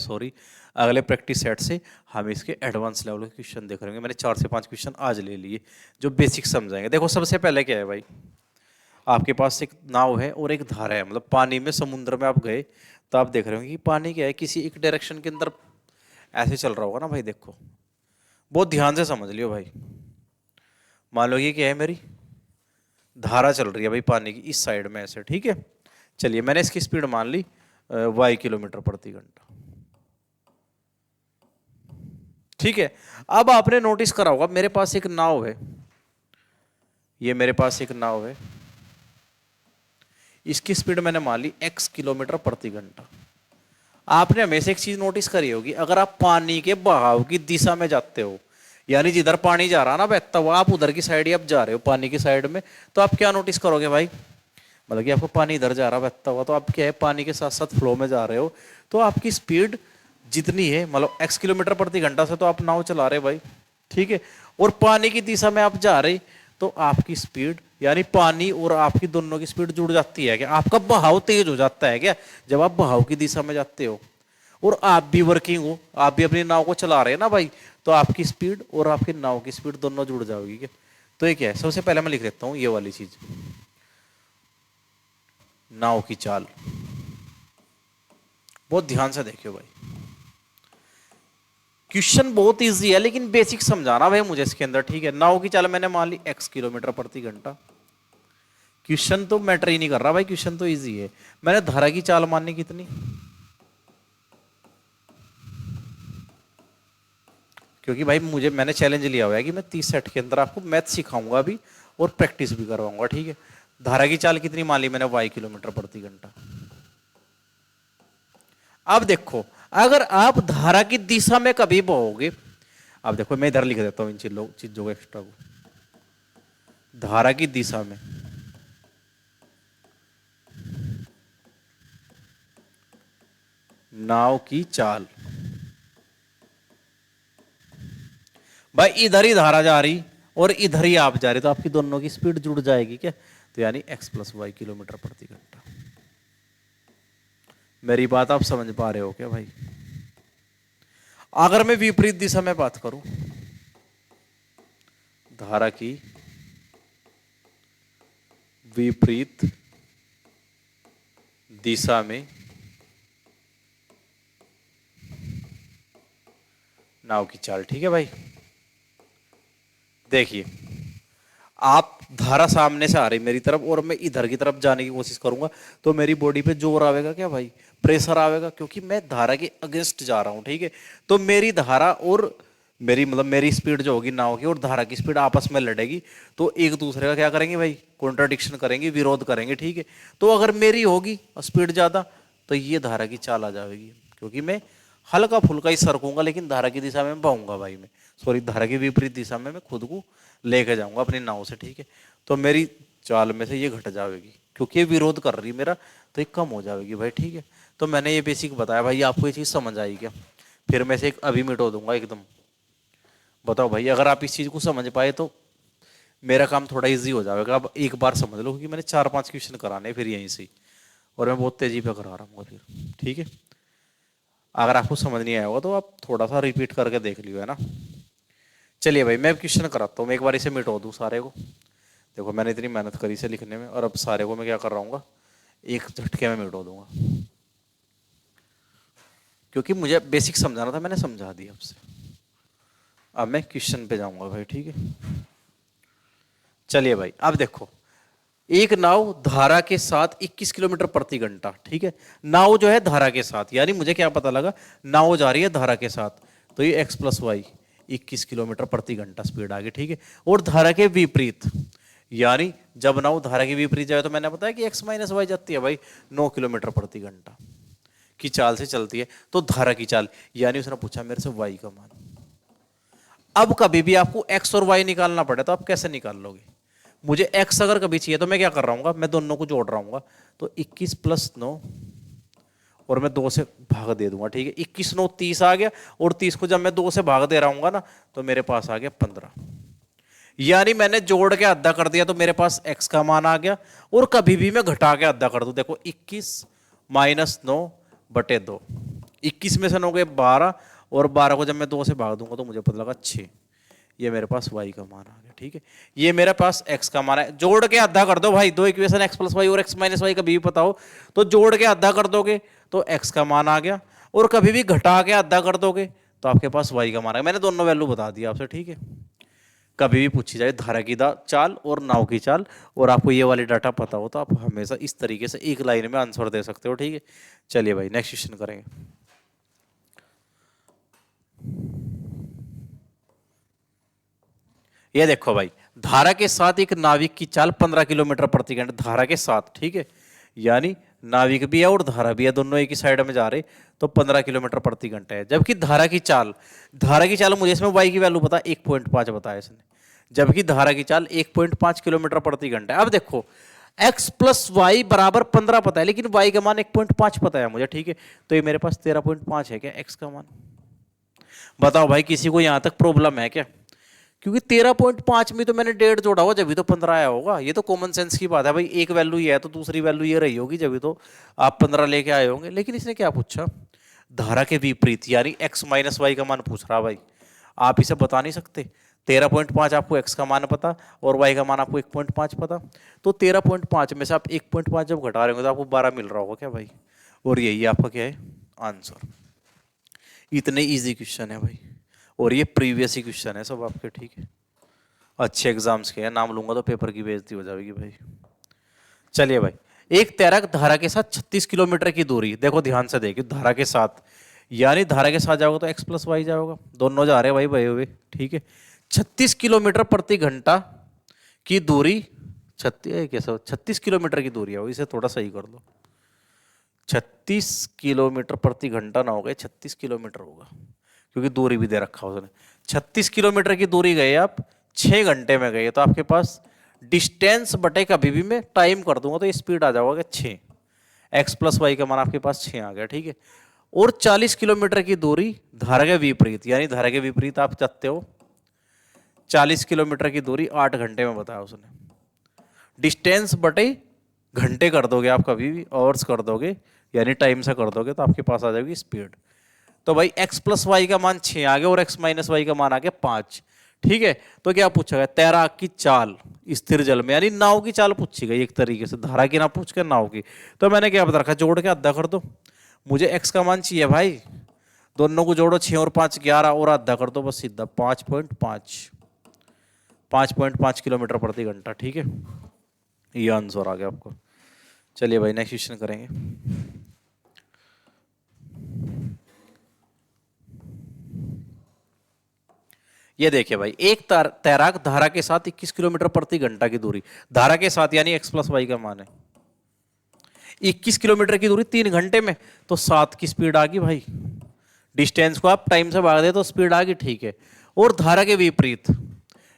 प्रैक्टिस सेट से हम इसके एडवांस लेवल के क्वेश्चन देख रहे होंगे। मैंने 4 से 5 क्वेश्चन आज ले लिए जो बेसिक समझाएंगे। देखो सबसे पहले क्या है भाई, आपके पास एक नाव है और एक धारा है, मतलब पानी में समुद्र में आप गए तो आप देख रहे होंगे कि पानी क्या है किसी एक डायरेक्शन के अंदर ऐसे चल रहा होगा ना भाई। देखो बहुत ध्यान से समझ लियो भाई, मान लो ये क्या है मेरी धारा चल रही है भाई पानी की इस साइड में ऐसे, ठीक है। चलिए मैंने इसकी स्पीड मान ली y किलोमीटर प्रति घंटा, ठीक है। अब आपने नोटिस करा होगा मेरे पास एक नाव है, ये मेरे पास एक नाव है, इसकी स्पीड मैंने मान ली x किलोमीटर प्रति घंटा। आपने हमेशा एक चीज नोटिस करी होगी, अगर आप पानी के बहाव की दिशा में जाते हो, यानी जिधर पानी जा रहा ना बहता हुआ, आप उधर की साइड ही आप जा रहे हो पानी की साइड में, तो आप क्या नोटिस करोगे भाई, मतलब कि आपको पानी इधर जा रहा बहता हुआ, तो आप क्या है पानी के साथ साथ फ्लो में जा रहे हो, तो आपकी स्पीड जितनी है मतलब x किलोमीटर प्रति घंटा से तो आप नाव चला रहे भाई, ठीक है। और पानी की दिशा में आप जा रहे तो आपकी स्पीड यानी पानी और आपकी दोनों की स्पीड जुड़ जाती है क्या, आपका बहाव तेज हो जाता है क्या जब आप बहाव की दिशा में जाते हो। और आप भी वर्किंग हो, आप भी अपनी नाव को चला रहे हैं ना भाई, तो आपकी स्पीड और आपकी नाव की स्पीड दोनों जुड़ जाएगी क्या। तो ये क्या है, सबसे पहले मैं लिख देता हूं ये वाली चीज, नाव की चाल। बहुत ध्यान से देखियो भाई, क्वेश्चन बहुत इजी है लेकिन बेसिक समझाना भाई मुझे इसके अंदर, ठीक है। नाव की चाल मैंने मान ली x किलोमीटर प्रति घंटा। क्वेश्चन तो मैटर ही नहीं कर रहा भाई, क्वेश्चन तो इजी है। मैंने धारा की चाल माननी कितनी, क्योंकि भाई मैंने चैलेंज लिया हुआ है कि मैं 30 सेट के अंदर आपको मैथ सिखाऊंगा भी और प्रैक्टिस भी करवाऊंगा, ठीक है। धारा की चाल कितनी मान ली मैंने, y किलोमीटर प्रति घंटा। अब देखो, अगर आप धारा की दिशा में कभी बहोगे, अब देखो मैं इधर लिख देता हूं इन चीजों को एक्स्ट्रा को, धारा की दिशा में नाव की चाल, भाई इधर ही धारा जा रही और इधर ही आप जा रहे, तो आपकी दोनों की स्पीड जुड़ जाएगी क्या, तो यानी x + y किलोमीटर प्रति घंटा। मेरी बात आप समझ पा रहे हो क्या भाई। अगर मैं विपरीत दिशा में बात करूं, धारा की विपरीत दिशा में नाव की चाल, ठीक है भाई। देखिए, आप धारा सामने से आ रही मेरी तरफ और मैं इधर की तरफ जाने की कोशिश करूंगा, तो मेरी बॉडी पे जोर आवेगा क्या भाई, प्रेशर आवेगा, क्योंकि मैं धारा के अगेंस्ट जा रहा हूं, ठीक है। तो मेरी धारा और मेरी स्पीड जो होगी नाव की और धारा की स्पीड आपस में लड़ेगी, तो एक दूसरे का क्या करेंगे भाई, कॉन्ट्राडिक्शन करेंगे, विरोध करेंगे, ठीक है। तो अगर मेरी होगी स्पीड ज्यादा, तो ये धारा की चाल आ जाएगी, क्योंकि मैं हल्का फुल्का ही सरकूंगा लेकिन धारा की दिशा में बहूंगा भाई, मैं सॉरी धारा की विपरीत दिशा में मैं खुद को लेके जाऊंगा अपनी नाव से, ठीक है। तो मेरी चाल में से ये घट जाएगी, क्योंकि ये विरोध कर रही मेरा, तो ये कम हो जाएगी भाई, ठीक है। तो मैंने ये बेसिक बताया भाई, आपको ये चीज समझ आई क्या, फिर मैं से एक अभी मिटो दूंगा एकदम। बताओ भाई, अगर आप इस चीज को समझ पाए तो मेरा काम थोड़ा इजी हो जाएगा। अब एक बार समझ लो, क्योंकि मैंने 4-5 क्वेश्चन कराने फिर यहीं से, और मैं बहुत तेजी पे करा रहा हूँ फिर, ठीक है। अगर आपको समझ नहीं आया होगा तो आप थोड़ा सा रिपीट करके देख लियो, है ना। चलिए भाई, मैं क्वेश्चन कराता हूँ, मैं एक बार इसे मिटो दूँ सारे को। देखो मैंने इतनी मेहनत करी इसे लिखने में, और अब सारे को मैं क्या कर रहा हूँ, एक झटके में मिटो दूंगा, क्योंकि मुझे बेसिक समझाना था, मैंने समझा दिया आपसे। अब मैं क्वेश्चन पे जाऊंगा भाई, ठीक है। चलिए भाई, अब देखो, एक नाव धारा के साथ 21 किलोमीटर प्रति घंटा, ठीक है। नाव जो है धारा के साथ, यानी मुझे क्या पता लगा, नाव जा रही है धारा के साथ, तो ये x + y 21 किलोमीटर प्रति घंटा स्पीड आ गई, ठीक है। और धारा के विपरीत, यानी जब नाव धारा के विपरीत जाए, तो मैंने बताया कि x - y जाती है भाई 9 किलोमीटर प्रति घंटा की चाल से चलती है, तो धारा की चाल, यानी उसने पूछा मेरे से y का मान। अब कभी भी आपको x और y निकालना पड़े तो आप कैसे निकाल लोगे, मुझे x अगर कभी चाहिए तो मैं क्या कर रहा हूँ, मैं दोनों को जोड़ रहा हूँ, तो 21 + 9 और मैं 2 से भाग दे दूंगा, ठीक है। 21 9 30 आ गया, और 30 को जब मैं 2 से भाग दे रहा हूँ ना, तो मेरे पास आ गया 15, यानी मैंने जोड़ के आधा कर दिया, तो मेरे पास x का मान आ गया। और कभी भी मैं घटा के आधा कर दूं, देखो 21 - 9/2, 21 में से 9 गए 12, और 12 को जब मैं 2 से भाग दूंगा तो मुझे पता लगा 6, ये मेरे पास y का मान आ गया, ठीक है। ये मेरे पास x का मान है, जोड़ के आधा कर दो भाई, दो इक्वेशन x + y और x - y कभी भी पता हो तो जोड़ के आधा कर दोगे तो x का मान आ गया, और कभी भी घटा के आधा कर दोगे तो आपके पास y का मान आ गया। मैंने दोनों वैल्यू बता दिया आपसे, ठीक है। कभी भी पूछी जाए धारा की चाल और नाव की चाल, और आपको ये वाली डाटा पता हो, तो आप हमेशा इस तरीके से एक लाइन में आंसर दे सकते हो, ठीक है। चलिए भाई, नेक्स्ट क्वेश्चन करेंगे। ये देखो भाई, धारा के साथ एक नाविक की चाल 15 किलोमीटर प्रति घंटा, धारा के साथ, ठीक है। यानी नाविक भी है और धारा भी है, दोनों एक ही साइड में जा रहे, तो 15 किलोमीटर प्रति घंटा है। जबकि धारा की चाल मुझे इसमें y की वैल्यू पता, 1.5 बताया इसने, जबकि धारा की चाल 1.5 किलोमीटर प्रति घंटा है। अब देखो, x + y = 15 पता है, लेकिन y का मान 1.5 पता है मुझे, ठीक है। तो ये मेरे पास 13.5 है क्या x का मान। बताओ भाई, किसी को यहां तक प्रॉब्लम है क्या, क्योंकि 13.5 में तो मैंने 1.5 जोड़ा हुआ, जब भी तो 15 आया होगा। ये तो कॉमन सेंस की बात है भाई, एक वैल्यू ये है तो दूसरी वैल्यू ये रही होगी, जब भी तो आप 15 लेके आए होंगे। लेकिन इसने क्या पूछा, धारा के विपरीत यानी x माइनस वाई का मान पूछ रहा भाई। आप इसे बता नहीं सकते। 13.5 आपको x का मान पता और y का मान आपको 1.5 पता, तो 13.5 में से आप 1.5 जब घटा रहे हो तो आपको 12 मिल रहा होगा क्या भाई, और यही आपका क्या है आंसर। इतने इजी क्वेश्चन है भाई, और ये प्रीवियस ही क्वेश्चन है सब आपके, ठीक है। अच्छे एग्जाम्स के हैं, नाम लूंगा तो पेपर की बेइज्जती हो जाएगी भाई। चलिए भाई, एक तैराक धारा के साथ 36 किलोमीटर की दूरी, देखो ध्यान से देखिए, धारा के साथ यानी धारा के साथ जाओगे तो x प्लस वाई जाओगा, दोनों जा रहे हैं भाई भये हुए, ठीक है। 36 किलोमीटर प्रति घंटा की दूरी, 36 किलोमीटर की दूरी है, इसे थोड़ा सही कर दो। 36 किलोमीटर प्रति घंटा ना होगा, 36 किलोमीटर होगा, क्योंकि दूरी भी दे रखा उसने। 36 किलोमीटर की दूरी गए आप 6 घंटे में गए, तो आपके पास डिस्टेंस बटे कभी भी मैं टाइम कर दूंगा तो ये स्पीड आ जाओगे 6, x प्लस वाई का मान आपके पास 6 आ गया, ठीक है। और 40 किलोमीटर की दूरी धारा के विपरीत, यानी धारा के विपरीत आप चाहते हो 40 किलोमीटर की दूरी 8 घंटे में बताया उसने। डिस्टेंस बटे घंटे कर दोगे आप, कभी भी आवर्स कर दोगे यानी टाइम से कर दोगे, तो आपके पास आ जाएगी स्पीड। तो भाई x प्लस वाई का मान 6 आ गया और x माइनस वाई का मान आ गया 5, ठीक है। तो क्या पूछा गया, तैराक की चाल स्थिर जल में, यानी नाव की चाल पूछी गई एक तरीके से, धारा की ना पूछ के नाव की। तो मैंने क्या बता रखा, जोड़ के आधा कर दो, मुझे x का मान चाहिए भाई, दोनों को जोड़ो, 6 और 5 11 और आधा कर दो बस सीधा 5.5 किलोमीटर प्रति घंटा, ठीक है। ये आंसर आ गया आपको। चलिए भाई नेक्स्ट क्वेश्चन करेंगे। ये देखिए भाई, एक तैराक धारा के साथ 21 किलोमीटर प्रति घंटा की दूरी, धारा के साथ यानी x प्लस वाई का मान है, 21 किलोमीटर की दूरी 3 घंटे में, तो 7 की स्पीड आ गई भाई। डिस्टेंस को आप टाइम से भाग दे तो स्पीड आ गई, ठीक है। और धारा के विपरीत,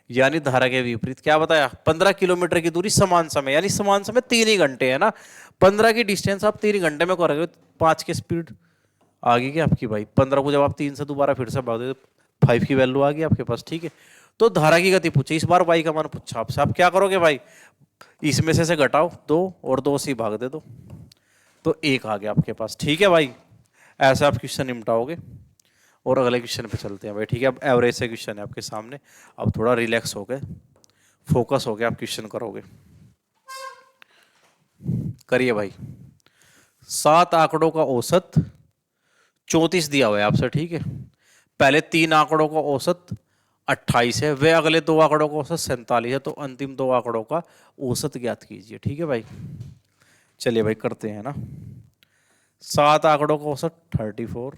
यानी धारा के विपरीत क्या बताया, 15 किलोमीटर की दूरी समान समय, यानी समान समय 3 ही घंटे है ना, 15 की डिस्टेंस आप 3 घंटे में करोगे, 5 की स्पीड आ गई क्या आपकी भाई। 15 को जब आप 3 से दोबारा फिर से भाग दे 5 की वैल्यू आ गई आपके पास, ठीक है। तो धारा की गति पूछी, इस बार वाई का मान पूछा आपसे, आप क्या करोगे भाई, इसमें से घटाओ 2 और 2 से भाग दे दो, तो 1 आ गया आपके पास, ठीक है भाई। ऐसा आप क्वेश्चन निपटाओगे। और अगले क्वेश्चन पे चलते हैं भाई, ठीक है। अब एवरेज से क्वेश्चन है आपके सामने, अब थोड़ा रिलैक्स हो गए, फोकस हो गया, आप क्वेश्चन करोगे। करिए भाई। 7 आंकड़ों का औसत 34 दिया हुआ है आपसे, ठीक है। पहले 3 आंकड़ों का औसत 28 है, वे अगले 2 आंकड़ों का औसत 47 है, तो अंतिम 2 आंकड़ों का औसत ज्ञात कीजिए, ठीक है भाई। चलिए भाई करते हैं ना। 7 आंकड़ों का औसत 34,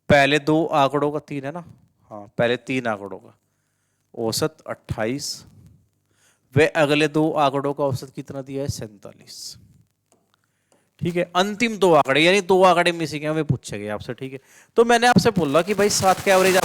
पहले 2 आंकड़ों का 3 है ना, हाँ पहले 3 आंकड़ों का औसत 28, वे अगले 2 आंकड़ों का औसत कितना दिया है 47, ठीक है। अंतिम 2 आंकड़े यानी 2 आंकड़े मिसिंग है वे पूछे गए आपसे, ठीक है। तो मैंने आपसे बोला कि भाई 7 का एवरेज आप